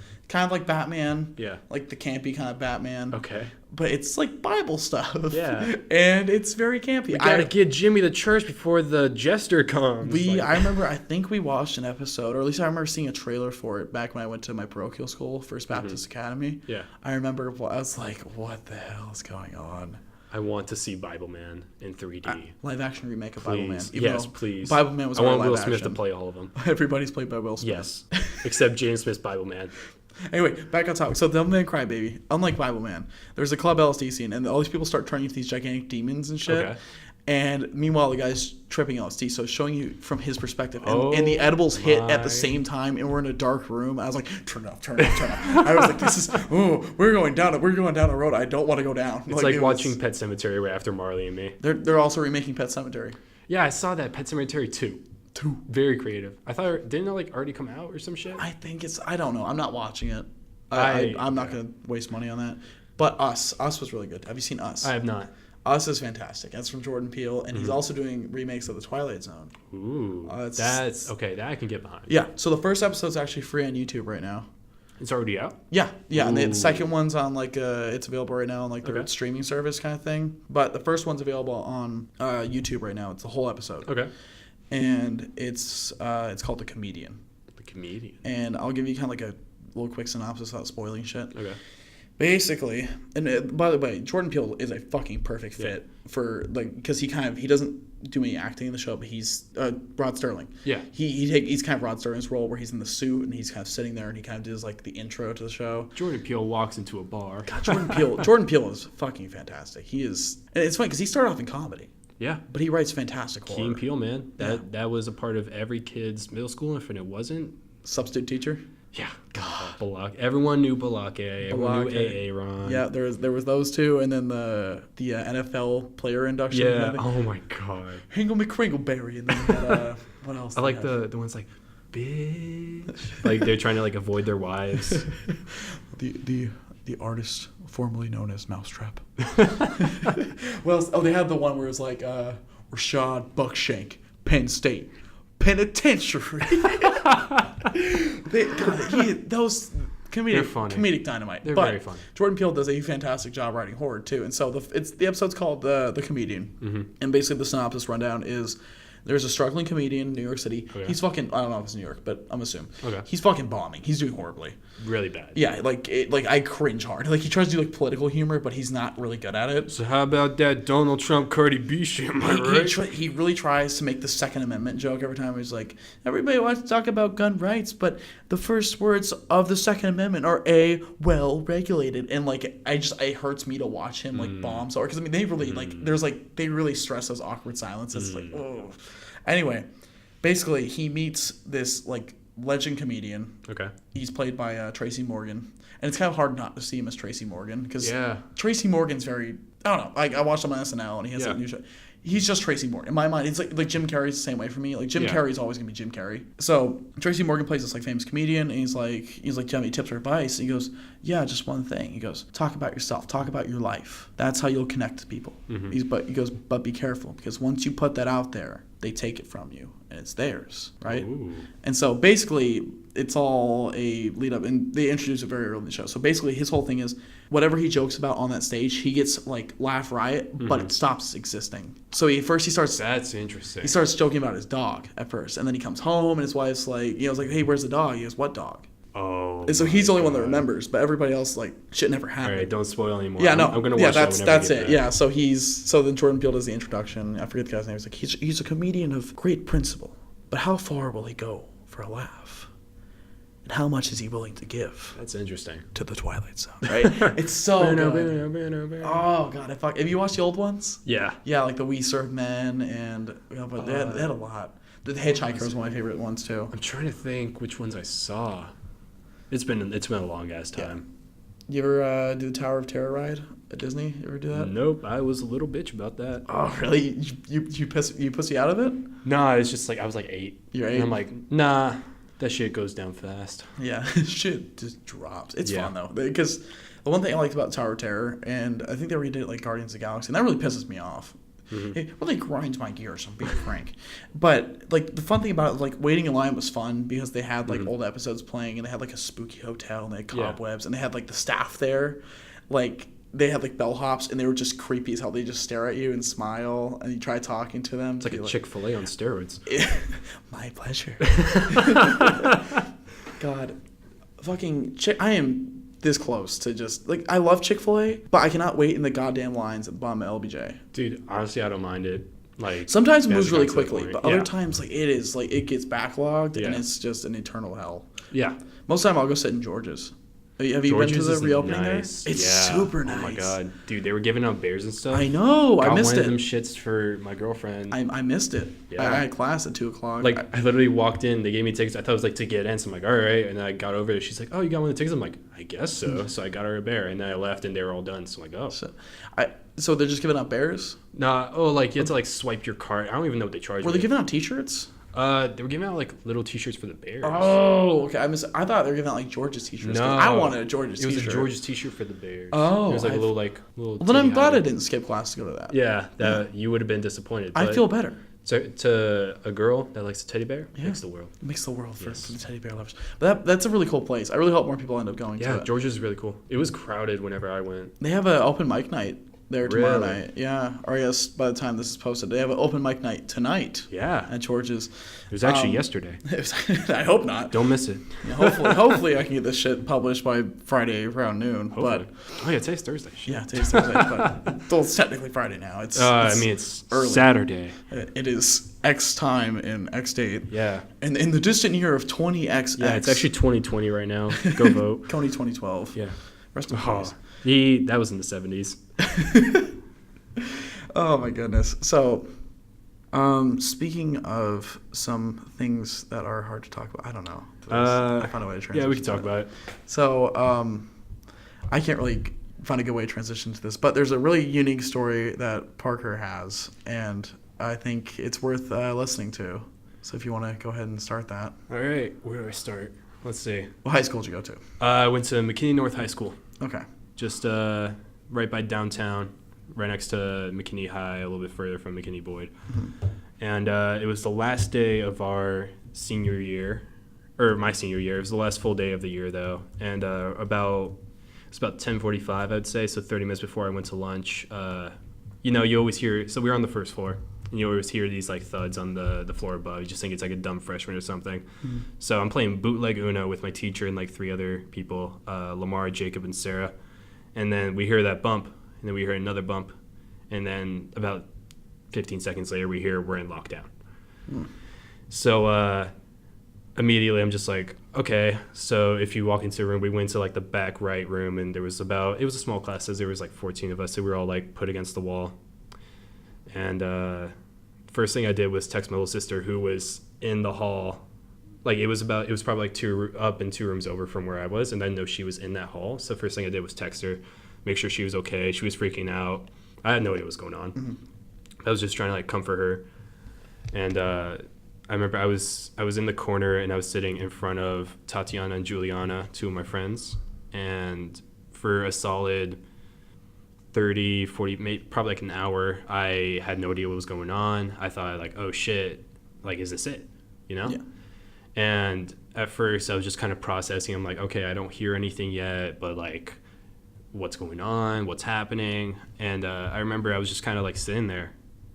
like Batman. Yeah. Like the campy kind of Batman. Okay. But it's like Bible stuff. Yeah. And it's very campy. We gotta get Jimmy to church before the jester comes. I think we watched an episode, or at least I remember seeing a trailer for it back when I went to my parochial school, First Baptist Academy. Yeah. I remember I was like, what the hell is going on? I want to see Bible Man in 3D. Live action remake of Bible Man. Yes, please. Bible Man was I want live Will Smith action. to play all of them. Everybody's played by Will Smith. Yes. Except Jaden Smith's Bible Man. Anyway, back on topic. So Devilman Crybaby, unlike Bible Man, there's a club LSD scene, and all these people start turning into these gigantic demons and shit. Okay. And meanwhile, the guy's tripping LSD, so it's showing you from his perspective. And the edibles hit at the same time, and we're in a dark room. I was like, turn it off. I was like, we're going down a road I don't want to go down. It's like watching Pet Sematary right after Marley and Me. They're also remaking Pet Sematary. Yeah, I saw that. Pet Sematary 2. Very creative. I thought, didn't it like already come out or some shit? I think I don't know. I'm not watching it. I'm not going to waste money on that. But Us was really good. Have you seen Us? I have not. Us is fantastic. That's from Jordan Peele, and he's also doing remakes of the Twilight Zone. Ooh, that's okay. That I can get behind. Yeah. So the first episode's actually free on YouTube right now. It's already out? Yeah. And the second one's on like it's available right now on like their streaming service kind of thing. But the first one's available on YouTube right now. It's the whole episode. Okay. And it's called The Comedian. The Comedian. And I'll give you kind of like a little quick synopsis without spoiling shit. Okay. Basically, and by the way, Jordan Peele is a fucking perfect fit for like because he doesn't do any acting in the show, but he's Rod Sterling. Yeah. He's kind of Rod Sterling's role where he's in the suit and he's kind of sitting there and he kind of does like the intro to the show. Jordan Peele walks into a bar. God, Jordan Peele is fucking fantastic. He is, and it's funny because he started off in comedy. Yeah. But he writes fantastic horror. Key and Peele, man. That was a part of every kid's middle school, and if it wasn't, substitute teacher. Yeah, God. Balak. Everyone knew Balake. Everyone knew AA Ron. Yeah, there was those two, and then the NFL player induction. Yeah. Oh my God. Hingle McCringleberry, and then we had, what else? I like the ones like, bitch. Like they're trying to like avoid their wives. the artist formerly known as Mousetrap. Well, they had the one where it's like Rashad Buckshank, Penn State Penitentiary. Those comedic dynamite. They're very funny. Jordan Peele does a fantastic job writing horror too, and so the episode's called The Comedian, and basically the synopsis rundown is. There's a struggling comedian in New York City. Okay. He's fucking, I don't know if it's New York, but I'm assuming. Okay. He's fucking bombing. He's doing horribly. Really bad. Yeah, like I cringe hard. Like he tries to do like political humor, but he's not really good at it. So how about that Donald Trump Cardi B shit, am I right? He really tries to make the Second Amendment joke every time. He's like, everybody wants to talk about gun rights, but the first words of the Second Amendment are a well regulated. And like it hurts me to watch him like bomb so hard. Because I mean they really they really stress those awkward silences. It's like, oh. Anyway, basically, he meets this like legend comedian. Okay. He's played by Tracy Morgan, and it's kind of hard not to see him as Tracy Morgan because Tracy Morgan's very. I don't know. I watched him on SNL, and he has a new show. He's just Tracy Morgan. In my mind, it's like Jim Carrey's the same way for me. Like Jim Carrey's always gonna be Jim Carrey. So Tracy Morgan plays this like famous comedian, and he's like, do you have any tips or advice? And he goes, yeah, just one thing. He goes, talk about yourself, talk about your life. That's how you'll connect to people. Mm-hmm. But be careful because once you put that out there, they take it from you and it's theirs, right? Ooh. And so basically, it's all a lead up, and they introduce it very early in the show. So basically, his whole thing is whatever he jokes about on that stage, he gets like laugh riot, but it stops existing. So he starts. That's interesting. He starts joking about his dog at first, and then he comes home and his wife's like, it's like, hey, where's the dog? He goes, what dog? Oh. And so he's the only one that remembers, but everybody else like shit never happened. All right, don't spoil anymore. Yeah, no, I'm gonna watch that's it. Back. Yeah, so then Jordan Peele does the introduction. I forget the guy's name. He's like, he's a comedian of great principle, but how far will he go for a laugh? And how much is he willing to give? That's interesting. To the Twilight Zone, right? It's so good. Oh god, have you watched the old ones? Yeah. Yeah, like the We Serve Men, and but they had a lot. The Hitchhiker was one of my favorite ones too. I'm trying to think which ones I saw. It's been a long ass time. You ever do the Tower of Terror ride at Disney? You ever do that? Nope. I was a little bitch about that. Oh really? You pussy out of it? Nah, it's just like I was like 8. You're 8. And I'm like, nah, that shit goes down fast. Yeah, shit just drops. It's fun though because the one thing I liked about Tower of Terror, and I think they redid it like Guardians of the Galaxy, and that really pisses me off. Mm-hmm. It really grinds my gears, I'm being frank. But like the fun thing about it, like waiting in line was fun because they had like old episodes playing, and they had like a spooky hotel, and they had cobwebs, and they had like the staff there, like they had like bellhops, and they were just creepy as hell. They just stare at you and smile, and you try talking to them. It's like a Chick-fil-A on steroids. My pleasure. God, fucking I am this close to just like I love Chick-fil-A, but I cannot wait in the goddamn lines at the bottom of LBJ. Dude, honestly, I don't mind it. Like sometimes it moves really quickly, but other times like it is like it gets backlogged and it's just an eternal hell. Yeah. Most of the time I'll go sit in George's. Have you been to the reopening nice. There? It's super nice. Oh my god, dude, they were giving out beers and stuff. I know, I missed it. Got one of them shits for my girlfriend. I missed it. Yeah. I had class at 2:00. Like I literally walked in, they gave me tickets. I thought it was like to get in, so I'm like, all right. And then I got over there. She's like, oh, you got one of the tickets? I'm like, I guess so. So I got her a bear, and then I left, and they were all done. So I'm like, oh. So they're just giving out bears? Nah. Oh, like you had to like swipe your card. I don't even know what they charge. Were they giving out T-shirts? They were giving out like little T-shirts for the Bears. Oh, okay. I thought they were giving out like George's T-shirts. No, I wanted a George's T-shirt. It was a George's T-shirt for the Bears. Oh, it was like a little. Well, then I'm glad I didn't skip class to go to that. Yeah, you would have been disappointed. I feel better. So to a girl that likes a teddy bear, makes the world. It makes the world for the teddy bear lovers. But that's a really cool place. I really hope more people end up going to it. Yeah, George's is really cool. It was crowded whenever I went. They have an open mic night there tomorrow night. Yeah. Or I guess by the time this is posted, they have an open mic night tonight. Yeah. At George's. It was actually yesterday. I hope not. Don't miss it. Yeah, hopefully I can get this shit published by Friday around noon. Hopefully. But today's Thursday. Shit. Yeah, today's Thursday. Well, it's technically Friday now. It's early. Saturday. It is X time in X date. Yeah. And in the distant year of 20XX. Yeah, it's actually 2020 right now. Go vote. Coney 2012. Yeah. Rest in peace. That was in the 70s. Oh my goodness. So, speaking of some things that are hard to talk about, I don't know. into this. I found a way to transition. Yeah, we can talk about it. So, I can't really find a good way to transition to this, but there's a really unique story that Parker has, and I think it's worth listening to. So if you want to go ahead and start that. All right, where do I start? Let's see. What high school did you go to? I went to McKinney North High School. Okay. Just right by downtown, right next to McKinney High, a little bit further from McKinney Boyd. Mm-hmm. And it was the last day of our senior year, or my senior year. It was the last full day of the year, though. And it was about 10:45, I'd say, so 30 minutes before I went to lunch. You always hear, so we were on the first floor, and you always hear these like thuds on the floor above. You just think it's like a dumb freshman or something. Mm-hmm. So I'm playing bootleg Uno with my teacher and like 3 other people, Lamar, Jacob, and Sarah. And then we hear that bump, and then we hear another bump, and then about 15 seconds later we hear we're in lockdown. Mm. So immediately I'm just like, okay, so if you walk into a room, we went to like the back right room, and it was a small class, there was like 14 of us, so we were all like put against the wall. And first thing I did was text my little sister, who was in the hall. Like it was probably like 2 up and 2 rooms over from where I was, and I know she was in that hall. So first thing I did was text her, make sure she was okay. She was freaking out. I had no idea what was going on. Mm-hmm. I was just trying to like comfort her. And I remember I was in the corner, and I was sitting in front of Tatiana and Juliana, 2 of my friends. And for a solid 30, 40, maybe probably like an hour, I had no idea what was going on. I thought like, oh shit, like, is this it? You know? Yeah. And at first I was just kind of processing. I'm like, okay, I don't hear anything yet, but like, what's going on? What's happening? And I remember I was just kind of like sitting there,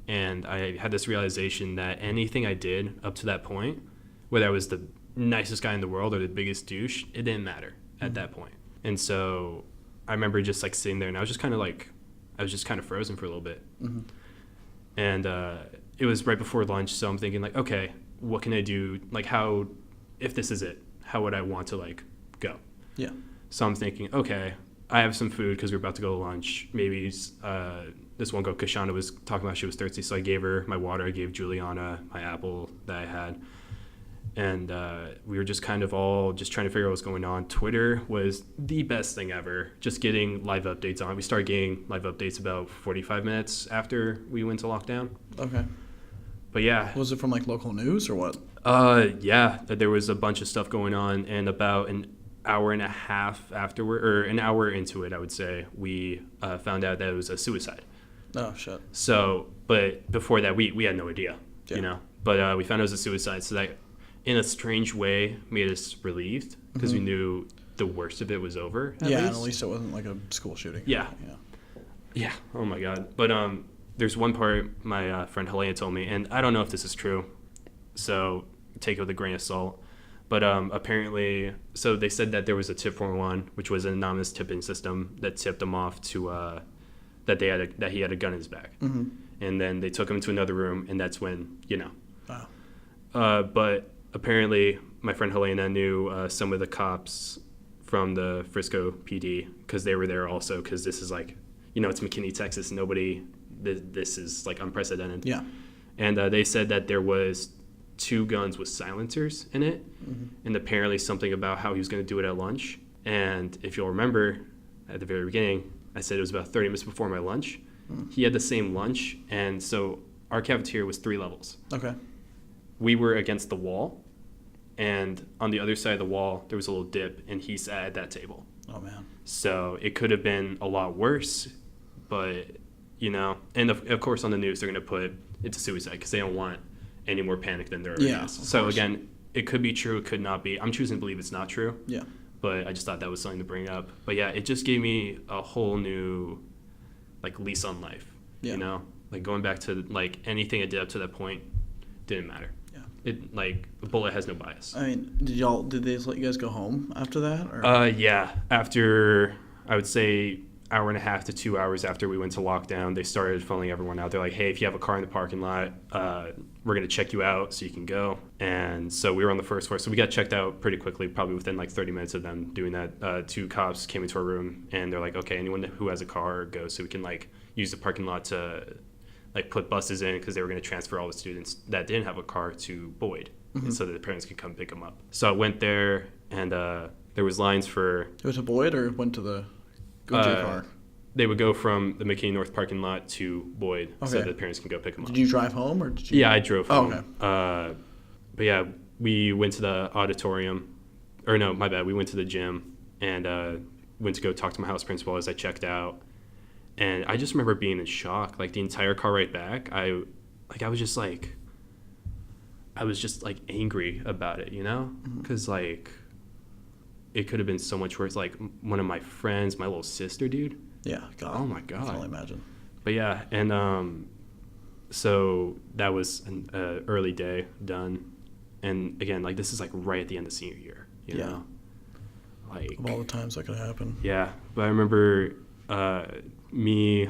and I had this realization that anything I did up to that point, whether I was the nicest guy in the world or the biggest douche, it didn't matter at that point. And so I remember just like sitting there, and I was just kind of frozen for a little bit. Mm-hmm. And it was right before lunch, so I'm thinking like, okay, what can I do? Like, how, if this is it, how would I want to like go? Yeah. So I'm thinking, okay, I have some food because we're about to go to lunch. Maybe this one girl, Kashana, was talking about she was thirsty, so I gave her my water. I gave Juliana my apple that I had. And we were just kind of all just trying to figure out what's going on. Twitter was the best thing ever, just getting live updates on. We started getting live updates about 45 minutes after we went to lockdown. Okay. But yeah. Was it from like local news or what? Yeah, there was a bunch of stuff going on, and about an hour and a half afterward, or an hour into it, I would say, we found out that it was a suicide. Oh, shit. So, but before that, we had no idea, you know. But we found it was a suicide, so that, in a strange way, made us relieved, because we knew the worst of it was over. And at least it wasn't like a school shooting. Yeah. Oh my God. But there's one part my friend Helena told me, and I don't know if this is true, so take it with a grain of salt. But apparently, so they said that there was a tip 411, which was an anonymous tipping system that tipped them off to that he had a gun in his bag. Mm-hmm. And then they took him into another room, and that's when, you know. Wow. But apparently, my friend Helena knew some of the cops from the Frisco PD, because they were there also, because this is like, you know, it's McKinney, Texas. This is like unprecedented. Yeah. And they said that there was 2 guns with silencers in it, and apparently something about how he was going to do it at lunch. And if you'll remember, at the very beginning, I said it was about 30 minutes before my lunch. He had the same lunch, and so our cafeteria was 3 levels. Okay. We were against the wall, and on the other side of the wall, there was a little dip, and he sat at that table. Oh, man. So it could have been a lot worse, but, you know, and of course on the news, they're going to put it's a suicide because they don't want any more panic than there already is. So again, it could be true, it could not be. I'm choosing to believe it's not true. Yeah. But I just thought that was something to bring up. But yeah, it just gave me a whole new like lease on life. Yeah. You know? Like going back to like anything I did up to that point didn't matter. Yeah. It like a bullet has no bias. I mean, did they just let you guys go home after that? Or? Yeah. After I would say hour and a half to 2 hours after we went to lockdown, they started phoning everyone out. They're like, hey, if you have a car in the parking lot, we're going to check you out so you can go. And so we were on the first floor. So we got checked out pretty quickly, probably within like 30 minutes of them doing that. 2 cops came into our room, and they're like, okay, anyone who has a car, go, so we can like use the parking lot to like put buses in because they were going to transfer all the students that didn't have a car to Boyd, and so that the parents could come pick them up. So I went there, and there was lines for. It was to Boyd or went to the your car? They would go from the McKinney North parking lot to Boyd, so that the parents can go pick them up. Did you drive home or did you? Yeah, I drove home. Oh, okay. But yeah, we went to the auditorium, or no, my bad. We went to the gym and went to go talk to my house principal as I checked out. And I just remember being in shock, like the entire car ride back. I was just angry about it, you know, because like it could have been so much worse. Like one of my friends, my little sister, dude. Yeah. God. Oh my God. I can only imagine. But yeah, and so that was an early day done, and again, like this is like right at the end of senior year, you know, like of all the times that could happen. Yeah, but I remember me,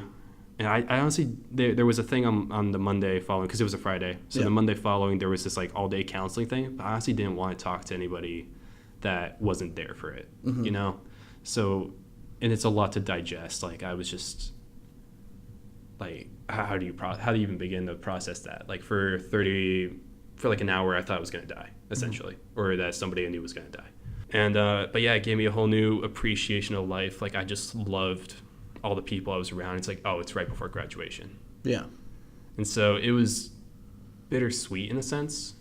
and I honestly there was a thing on the Monday following because it was a Friday, so the Monday following there was this like all day counseling thing. But I honestly didn't want to talk to anybody that wasn't there for it, you know, so. And it's a lot to digest. Like I was just like, how do you even begin to process that? Like for like an hour, I thought I was gonna die essentially, or that somebody I knew was gonna die. And but yeah, it gave me a whole new appreciation of life. Like I just loved all the people I was around. It's like, oh, it's right before graduation. Yeah. And so it was bittersweet in a sense,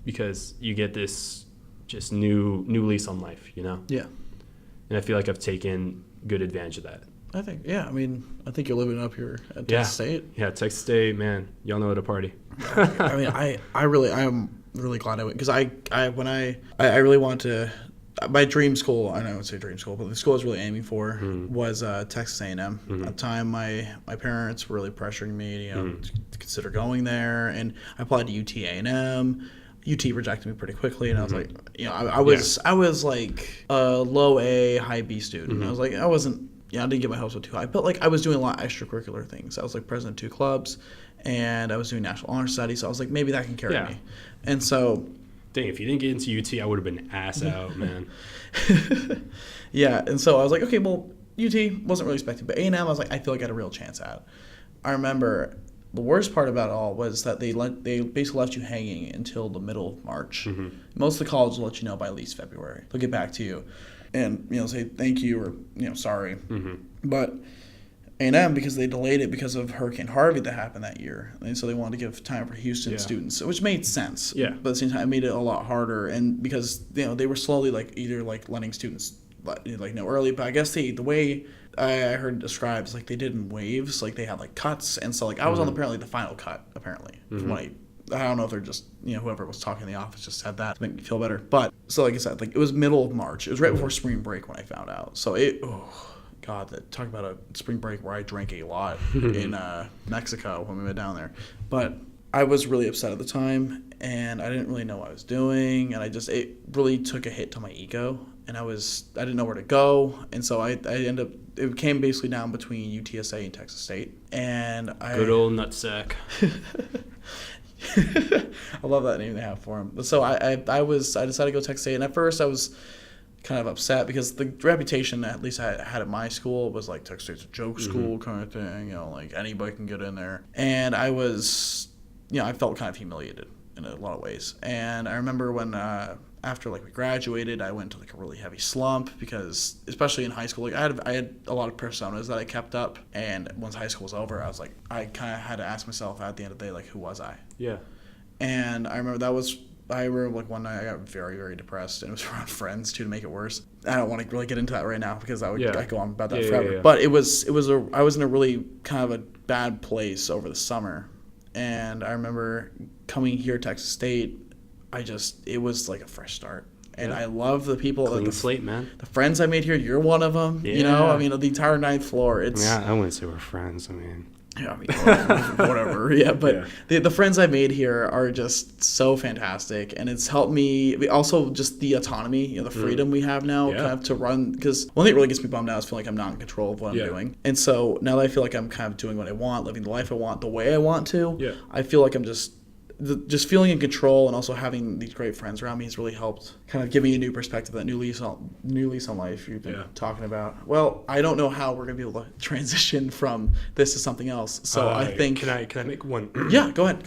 because you get this just new lease on life, you know. Yeah. And I feel like I've taken good advantage of that. I think you're living up here at Texas State. Yeah, Texas State, man. Y'all know how to party. I mean, I am really glad I went because I really wanted to. My dream school, I would say dream school, but the school I was really aiming for was Texas A&M. At the time, my parents were really pressuring me, to consider going there, and I applied to UT A&M. UT rejected me pretty quickly, and I was like, I was like a low A, high B student. I was like, I didn't get my hopes up too high, but like I was doing a lot of extracurricular things. I was like president of 2 clubs, and I was doing National Honor Study, so I was like, maybe that can carry me. And so, dang, if you didn't get into UT, I would have been ass out, man. Yeah, and so I was like, okay, well, UT wasn't really expecting, but A&M, I was like, I feel like I had a real chance at. I remember. The worst part about it all was that they basically left you hanging until the middle of March. Most of the colleges will let you know by at least February. They'll get back to you and say thank you or sorry. But A&M, because they delayed it because of Hurricane Harvey that happened that year, and so they wanted to give time for Houston students, which made sense. But at the same time, it made it a lot harder, and because they were slowly either letting students know early, but I guess the way I heard described is like they did in waves, like they had like cuts, and so like I was on apparently the final cut from what I don't know if they're just whoever was talking in the office just said that to make me feel better, but so like I said, like it was middle of March, it was right before spring break when I found out, so talk about a spring break where I drank a lot in Mexico when we went down there, but I was really upset at the time, and I didn't really know what I was doing, and it really took a hit to my ego. And I didn't know where to go, and so I ended up. It came basically down between UTSA and Texas State, and good old nutsack. I love that name they have for him. So I decided to go Texas State, and at first I was kind of upset because the reputation at least I had at my school was like Texas State's a joke school kind of thing, like anybody can get in there, and I was, I felt kind of humiliated in a lot of ways, and I remember when. After we graduated, I went to a really heavy slump because, especially in high school, I had a lot of personas that I kept up, and once high school was over, I was like, I kind of had to ask myself at the end of the day, who was I? Yeah. And I remember one night I got very, very depressed, and it was around friends too to make it worse. I don't want to really get into that right now because I go on about that forever. But I was in a really kind of a bad place over the summer, and I remember coming here to Texas State. It was like a fresh start. And I love the people. Clean slate, man. The friends I made here, you're one of them. Yeah. The entire 9th floor. I wouldn't say we're friends. Whatever. Yeah, but the friends I made here are just so fantastic. And it's helped me. Also, just the autonomy, the freedom we have now kind of to run. Because one thing that really gets me bummed out is feeling like I'm not in control of what I'm doing. And so now that I feel like I'm kind of doing what I want, living the life I want, the way I want to, I feel like I'm just just feeling in control and also having these great friends around me has really helped kind of give me a new perspective, that new lease on life you've been talking about. Well, I don't know how we're going to be able to transition from this to something else. So I think... Can I make one? Yeah, go ahead.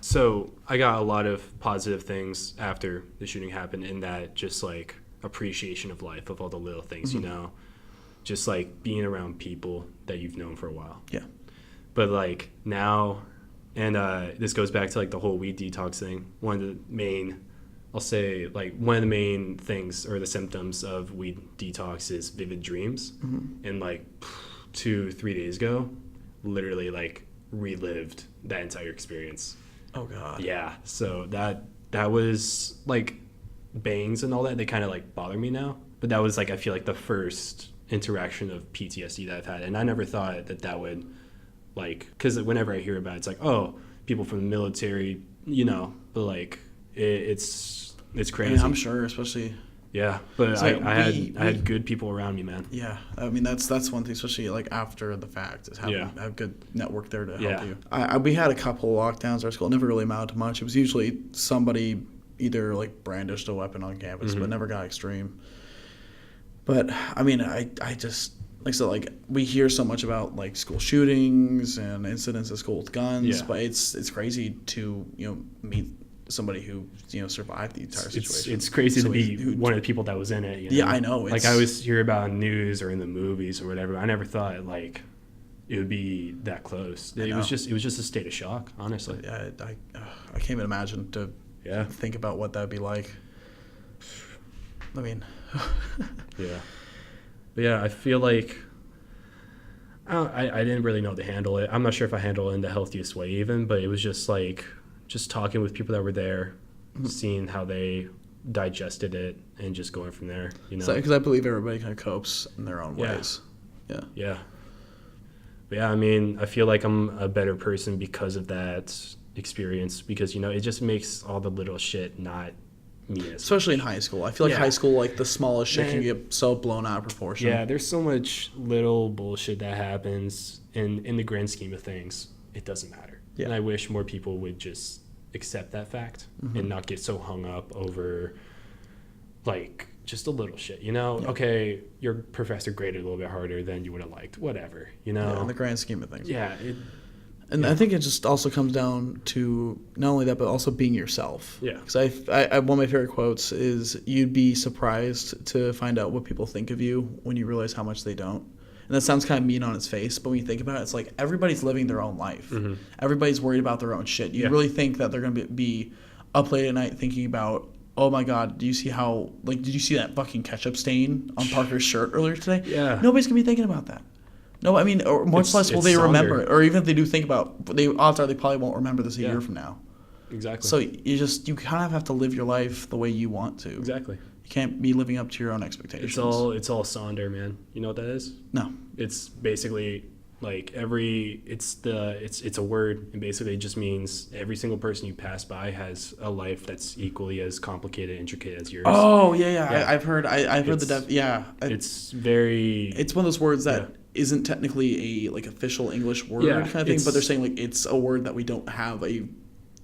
So I got a lot of positive things after the shooting happened, in that just like appreciation of life, of all the little things, you know, just like being around people that you've known for a while. Yeah. But like now, and this goes back to like the whole weed detox thing. One of the main things or the symptoms of weed detox is vivid dreams. And like 2-3 days ago, literally like relived that entire experience. Oh God. Yeah. So that was like bangs and all that. They kind of like bother me now. But that was like, I feel like the first interaction of PTSD that I've had. And I never thought that would like, because whenever I hear about it, it's like, oh, people from the military, you know, but like it's crazy. I mean, I'm sure, especially. Yeah, but I had good people around me, man. Yeah, I mean that's one thing, especially like after the fact, is having a good network there to help you. We had a couple lockdowns at our school. It never really amounted to much. It was usually somebody either like brandished a weapon on campus, but never got extreme. But I mean, I just like, so like we hear so much about like school shootings and incidents at school with guns, but it's crazy to, you know, meet somebody who, you know, survived the entire situation. It's crazy to be one of the people that was in it. You know? Yeah, I know. Like I always hear about news or in the movies or whatever. I never thought like it would be that close. It was just a state of shock, honestly. Yeah, I can't even imagine to think about what that'd be like. I mean, yeah. But yeah, I feel like I didn't really know how to handle it. I'm not sure if I handled it in the healthiest way even, but it was just like just talking with people that were there, seeing how they digested it, and just going from there, you know? Because I believe everybody kind of copes in their own ways. Yeah. But yeah, I mean, I feel like I'm a better person because of that experience, because, you know, it just makes all the little shit not mean as especially in high school. I feel like high school, like the smallest shit can get so blown out of proportion. Yeah, there's so much little bullshit that happens, and in the grand scheme of things, it doesn't matter. Yeah. And I wish more people would just accept that fact and not get so hung up over like just a little shit, you know? Yeah. Okay, your professor graded a little bit harder than you would have liked, whatever, you know? Yeah, in the grand scheme of things. Yeah. I think it just also comes down to not only that, but also being yourself. Yeah. Because I one of my favorite quotes is, you'd be surprised to find out what people think of you when you realize how much they don't. And that sounds kind of mean on its face, but when you think about it, it's like everybody's living their own life. Everybody's worried about their own shit. You really think that they're going to be up late at night thinking about, oh my God, did you see that fucking ketchup stain on Parker's shirt earlier today? Yeah. Nobody's going to be thinking about that. No, I mean, or much less will they remember it. Or even if they do think about it, odds are they probably won't remember this a year from now. Exactly. So you kind of have to live your life the way you want to. Exactly. You can't be living up to your own expectations. It's all Sonder, man. You know what that is? No. It's basically like it's a word, and basically it just means every single person you pass by has a life that's equally as complicated and intricate as yours. Oh yeah. I've heard it's very. It's one of those words that isn't technically a like official English word kind of thing, but they're saying like it's a word that we don't have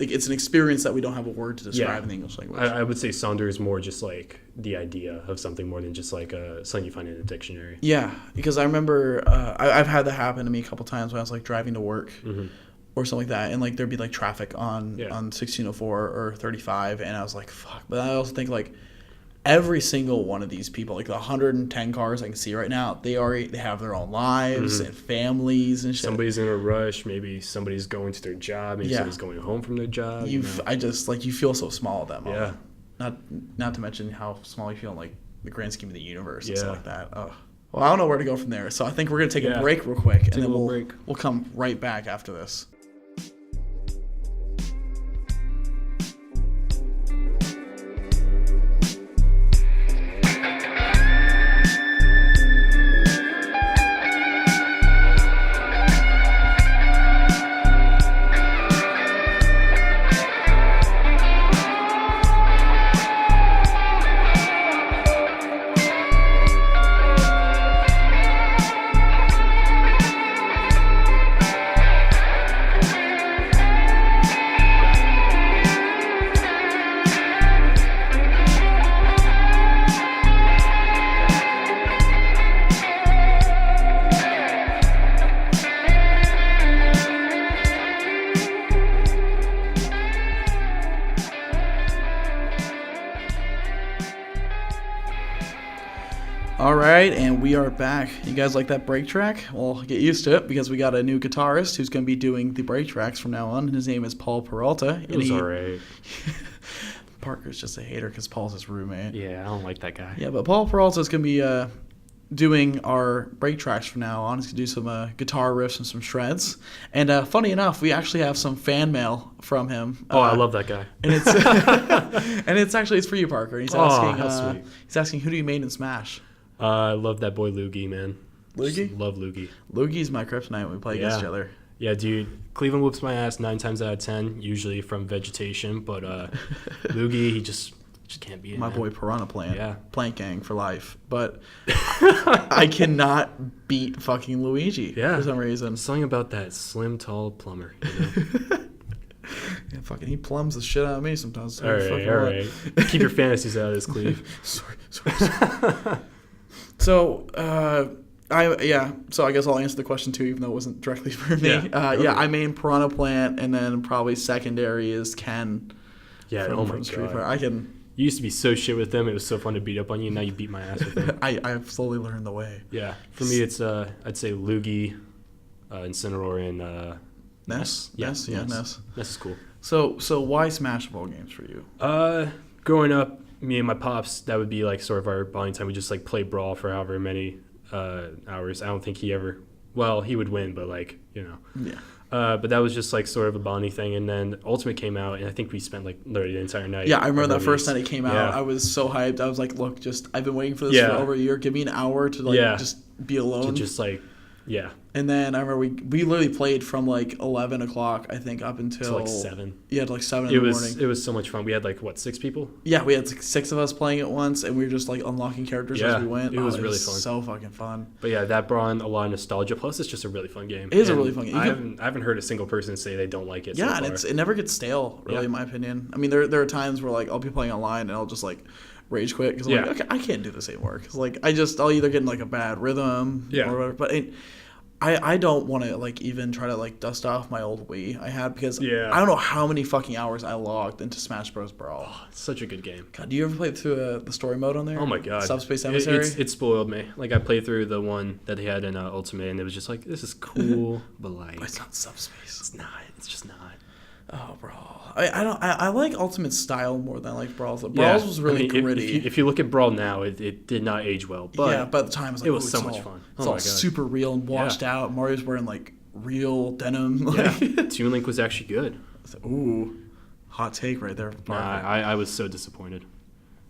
it's an experience that we don't have a word to describe in the English language. I would say Sonder is more just like the idea of something more than just like something you find in a dictionary. Yeah, because I remember I've had that happen to me a couple times when I was like driving to work or something like that, and like there'd be like traffic on 1604 or 35, and I was like, fuck. But I also think like every single one of these people, like the 110 cars I can see right now, they have their own lives and families and shit. Somebody's in a rush. Maybe somebody's going to their job. Maybe somebody's going home from their job. I just like, you feel so small at that moment. Yeah. Not to mention how small you feel in like the grand scheme of the universe and stuff like that. Oh. Well, I don't know where to go from there. So I think we're gonna take a break real quick, and then we'll come right back after this. All right, and we are back. You guys like that break track? Well, get used to it because we got a new guitarist who's going to be doing the break tracks from now on. His name is Paul Peralta. It was all right. Parker's just a hater because Paul's his roommate. Yeah, I don't like that guy. Yeah, but Paul Peralta is going to be doing our break tracks from now on. He's going to do some guitar riffs and some shreds. And funny enough, we actually have some fan mail from him. Oh, I love that guy. And it's it's for you, Parker. He's asking, how sweet. He's asking, who do you main in Smash? I love that boy Loogie, man. Loogie? Just love Loogie. Loogie's my kryptonite when we play against each other. Yeah, dude. Cleveland whoops my ass 9 times out of 10, usually from vegetation. But Loogie, he just can't beat it. My boy Piranha Plant. Yeah. Plant Gang for life. But I cannot beat fucking Luigi for some reason. Something about that slim, tall plumber. You know? Yeah, fucking he plums the shit out of me sometimes. All right. Keep your fantasies out of this, Cleve. Sorry. So, so I guess I'll answer the question too, even though it wasn't directly for me. I main Piranha Plant, and then probably secondary is Ken. Yeah, from Street Fighter. You used to be so shit with them. It was so fun to beat up on you. Now you beat my ass with them. I've slowly learned the way. Yeah, for me it's I'd say Loogie, Incineroar, and Ness. Ness. Ness is cool. So why Smash Ball games for you? Growing up, me and my pops, that would be like sort of our bonding time. We just like play Brawl for however many hours. I don't think he would win, but like, you know. Yeah. But that was just like sort of a bonding thing. And then Ultimate came out, and I think we spent like literally the entire night. Yeah, I remember that first night it came out. I was so hyped. I was like, look, I've been waiting for this for over a year. Give me an hour to just be alone. To just like, yeah. And then I remember we literally played from like 11 o'clock, I think, up until to like 7. Yeah, to like 7 in the morning. It was so much fun. We had like, 6 people? Yeah, we had 6 of us playing at once, and we were just like unlocking characters as we went. It was really fun. So fucking fun. But yeah, that brought on a lot of nostalgia. Plus, it's just a really fun game. It is a really fun game. I haven't heard a single person say they don't like it. Yeah, so and it never gets stale, really, in my opinion. I mean, there are times where like I'll be playing online and I'll just like rage quit because I'm like, okay, I can't do this anymore. Because like I'll either get in like a bad rhythm or whatever. But I don't want to like even try to like dust off my old Wii I had because I don't know how many fucking hours I logged into Smash Bros. Brawl. Oh, it's such a good game. God, do you ever play through the story mode on there? Oh my god, Subspace Emissary. It spoiled me. Like I played through the one that they had in Ultimate, and it was just like, this is cool, but like, but it's not Subspace. It's not. It's just not. Oh, Brawl. I like Ultimate style more than I like Brawls. Brawls was really gritty. If you look at Brawl now, it did not age well. But by the time it was like, it was so much fun. It's all super real and washed out. Mario's wearing like real denim. Toon Link was actually good. Ooh, hot take right there. Nah, I was so disappointed.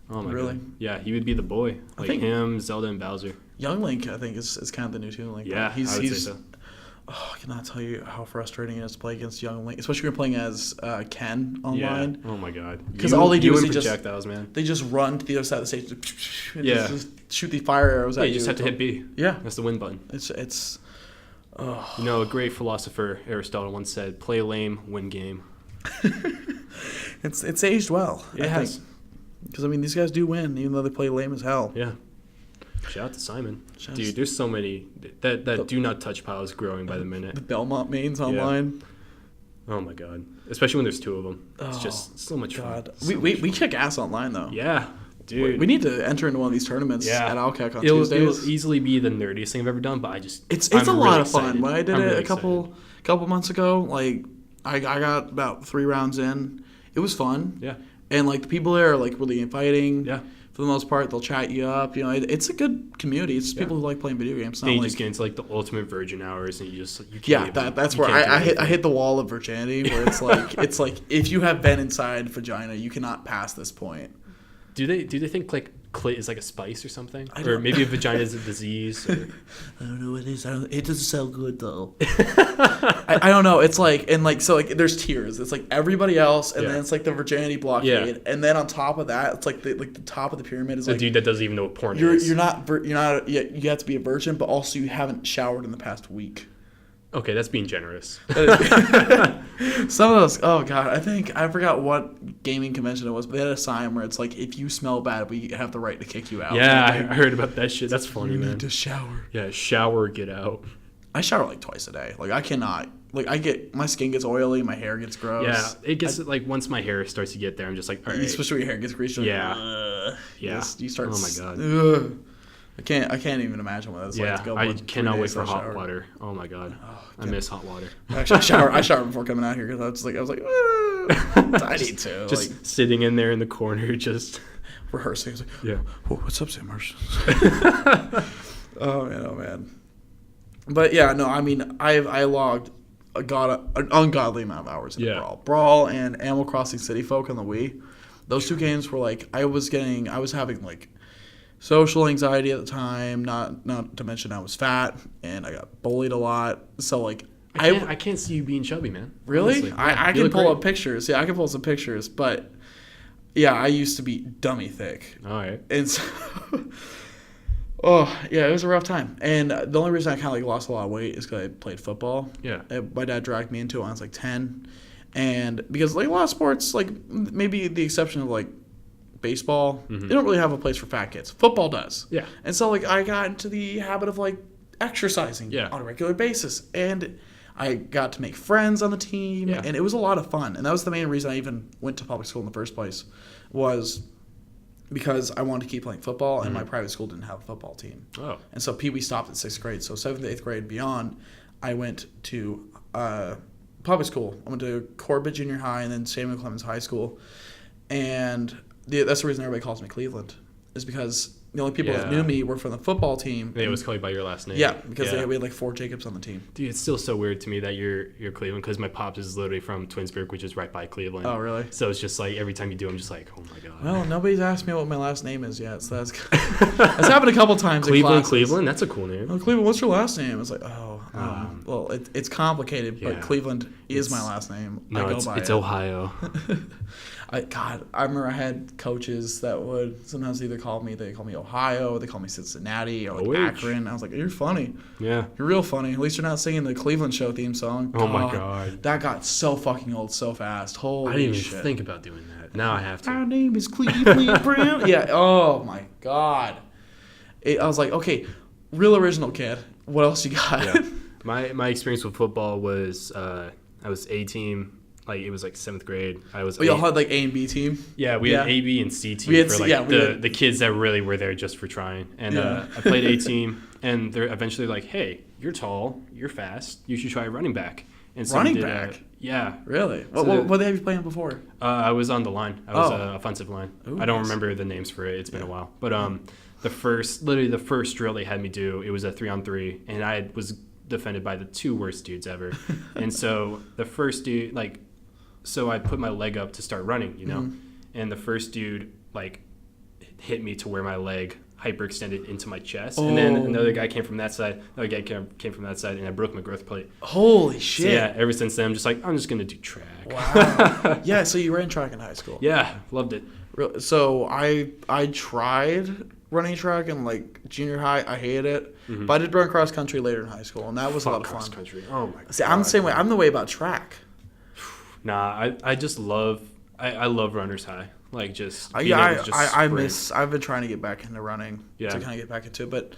Oh my really? God. Yeah, he would be the boy. Like him, Zelda, and Bowser. Young Link, I think, is kind of the new Toon Link. Yeah, I would say so. Oh, I cannot tell you how frustrating it is to play against Young Link, especially when you're playing as Ken online. Yeah. Oh my god. Because all they do is they just run to the other side of the stage. And just shoot the fire arrows at you. You just have to hit B. Yeah, that's the win button. It's. You know, a great philosopher Aristotle once said, "Play lame, win game." It's aged well. It has. Because I mean, these guys do win, even though they play lame as hell. Yeah. Shout out to Simon. Dude, there's so many. That do not touch pile is growing by the minute. The Belmont mains online. Oh my god. Especially when there's 2 of them. It's just so much fun. We kick ass online though. Yeah. Dude. We need to enter into one of these tournaments at Alcac on Tuesdays. It'll easily be the nerdiest thing I've ever done, but it's a lot of fun. When I did it a couple months ago, like I got about 3 rounds in. It was fun. Yeah. And like the people there are like really inviting. Yeah. For the most part, they'll chat you up. You know, it's a good community. It's people who like playing video games. You just get into like the ultimate virgin hours, and you can't. That's where I hit the wall of virginity, where it's like if you have been inside vagina, you cannot pass this point. Do they think like clit is like a spice or something, or maybe a vagina is a disease? Or... I don't know what it is. It doesn't sound good though. I don't know. It's like so there's tiers. It's like everybody else, and then it's like the virginity blockade, and then on top of that, it's like the top of the pyramid is the dude that doesn't even know what porn is. You have to be a virgin, but also you haven't showered in the past week. Okay, that's being generous. Some of those, oh god, I forgot what gaming convention it was, but they had a sign where it's like, if you smell bad, we have the right to kick you out. Yeah, I heard about that shit. That's funny, man. You need to shower. Yeah, shower, get out. I shower like twice a day. Like I cannot. Like my skin gets oily, my hair gets gross. Yeah, it gets like once my hair starts to get there, I'm just like, all right. Especially when your hair gets greasy. Yeah. You start. Oh my god. I can't even imagine what that's like to go. I cannot wait for hot water. Oh my god, I miss hot water. Actually, I showered before coming out here because I was like, I need to. Just like, sitting in there in the corner, just rehearsing. I was like, yeah. What's up, Simmers? Oh man. But yeah, no, I mean, I logged an ungodly amount of hours in Brawl and Animal Crossing City Folk on the Wii. Those two games were like, I was having like social anxiety at the time. Not to mention I was fat and I got bullied a lot. So like, I can't see you being chubby, man. Really? I can pull up pictures. Yeah, I can pull some pictures. But yeah, I used to be dummy thick. All right. And so, oh yeah, it was a rough time. And the only reason I kind of like lost a lot of weight is because I played football. Yeah. My dad dragged me into it when I was like 10. And because like a lot of sports, like maybe the exception of like baseball, they don't really have a place for fat kids. Football does. Yeah. And so like I got into the habit of like exercising on a regular basis. And I got to make friends on the team, and it was a lot of fun. And that was the main reason I even went to public school in the first place, was because I wanted to keep playing football, and my private school didn't have a football team. Oh. And so Pee Wee stopped at 6th grade. So 7th, 8th grade and beyond, I went to public school. I went to Corbett Junior High and then Samuel Clemens High School. And that's the reason everybody calls me Cleveland, is because the only people that knew me were from the football team. They always call you by your last name. Yeah, because we had like 4 Jacobs on the team. Dude, it's still so weird to me that you're Cleveland, because my pops is literally from Twinsburg, which is right by Cleveland. Oh, really? So it's just like every time you do, I'm just like, oh my god. Well, nobody's asked me what my last name is yet, so that's happened a couple times. Cleveland, that's a cool name. Oh, Cleveland, what's your last name? It's like, well, it's complicated, but Cleveland is my last name. No, it's Ohio. I remember I had coaches that would sometimes either call me Ohio, or they call me Cincinnati, or like Akron. I was like, you're funny. Yeah. You're real funny. At least you're not singing the Cleveland Show theme song. Oh my god. That got so fucking old so fast. Holy shit. I didn't even think about doing that. Now I have to. Our name is Cleveland Brown. Yeah. Oh my god. I was like, okay, real original, kid. What else you got? Yeah. My experience with football was I was A team. Like, it was like 7th grade. Y'all had like A and B team? Yeah, we had A, B, and C team for like the kids that really were there just for trying. And I played A team, and they're eventually like, hey, you're tall, you're fast, you should try running back. And so running back? Yeah. Really? So what did they have you playing before? I was on the line. I was offensive line. Ooh, I don't remember the names for it. It's been a while. But the first drill they had me do, it was a 3-on-3, and I was defended by the 2 worst dudes ever. And so the first dude, like, so I put my leg up to start running, you know, and the first dude like hit me to where my leg hyperextended into my chest, and then another guy came from that side, and I broke my growth plate. Holy shit! So, yeah, ever since then, I'm just gonna do track. Wow. Yeah, so you ran track in high school. Yeah, loved it. So I tried running track in like junior high. I hated it, but I did run cross country later in high school, and that was a lot of fun. Cross country. Oh my god. See, I'm the same way. I'm the way about track. Nah, I just love I love runner's high. Like just I've been trying to get back into running to kind of get back into it, but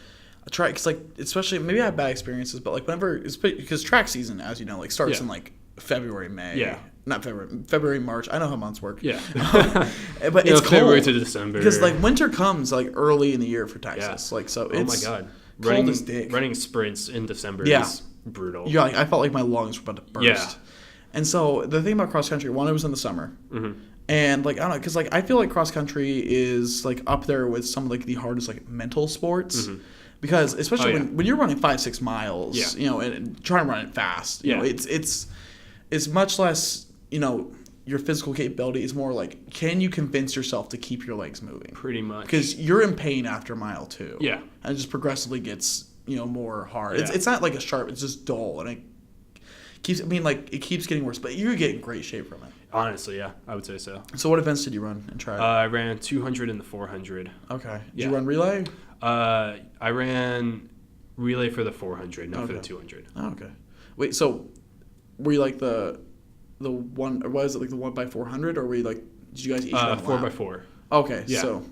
I try because like especially maybe I have bad experiences, but like whenever it's because track season, as you know, like starts in like February, May. Yeah. Not February, March. I know how months work. Yeah. But it's cold. February to December. Because like winter comes like early in the year for Texas. Yeah. Like so it's oh my god. Cold as dick. Running sprints in December is brutal. Yeah, like, I felt like my lungs were about to burst. Yeah. And so the thing about cross country, one, it was in the summer, and like I don't know, because like I feel like cross country is like up there with some of like the hardest like mental sports, because especially when you're running 5-6 miles, you know, and trying to run it fast, you know, it's much less, you know, your physical capability is more like, can you convince yourself to keep your legs moving? Pretty much, because you're in pain after mile 2. Yeah, and it just progressively gets, you know, more hard. Yeah. It's not like a sharp, it's just dull, and it keeps getting worse, but you're getting great shape from it. Honestly, yeah, I would say so. So what events did you run and try? I ran 200 and the 400. Okay. Did you run relay? I ran relay for the 400, not for the 200. Oh, okay. Wait, so were you like the one, or was it like the 1x400, or were you like, did you guys each run 4x4? Okay, yeah. So.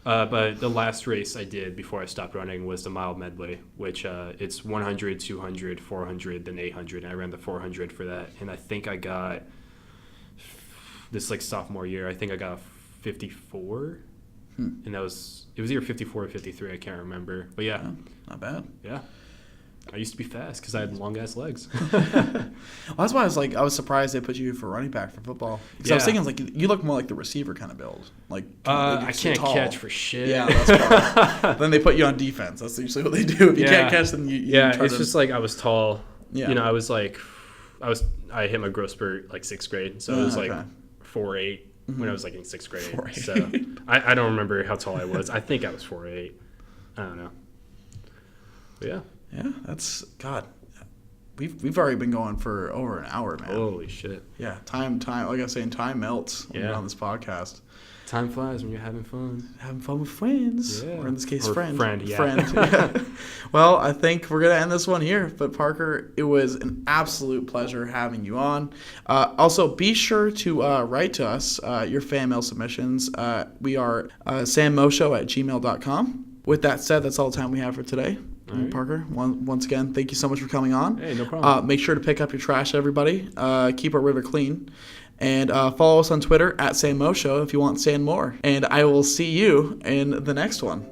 But the last race I did before I stopped running was the mile medley, which it's 100, 200, 400, then 800. And I ran the 400 for that, and I think I got this like sophomore year. I think I got 54. and it was either 54 or 53. I can't remember, but yeah, not bad. Yeah. I used to be fast because I had long ass legs. Well, that's why I was surprised they put you for running back for football. Because I was thinking, like, you look more like the receiver kind of build. Like, I can't catch for shit. Yeah, that's why. Then they put you on defense. That's usually what they do. If you can't catch, then you it's just like I was tall. Yeah. You know, I hit my growth spurt like 6th grade, so it was like 4'8" when I was like in 6th grade. 4'8". So I don't remember how tall I was. I think I was 4'8". I don't know. But yeah. Yeah, that's God. We've already been going for over an hour, man. Holy shit. Yeah, time. Like I was saying, time melts when you're on this podcast. Time flies when you're having fun. Having fun with friends. Yeah. Or in this case, or friend. Friend, yeah. Yeah. Well, I think we're going to end this one here. But Parker, it was an absolute pleasure having you on. Also, be sure to write to us your fan mail submissions. We are sammoshow@gmail.com. With that said, that's all the time we have for today. Right. Parker, once again, thank you so much for coming on. Hey, no problem. Make sure to pick up your trash, everybody. Keep our river clean. And follow us on Twitter @SamMoShow if you want to say more. And I will see you in the next one.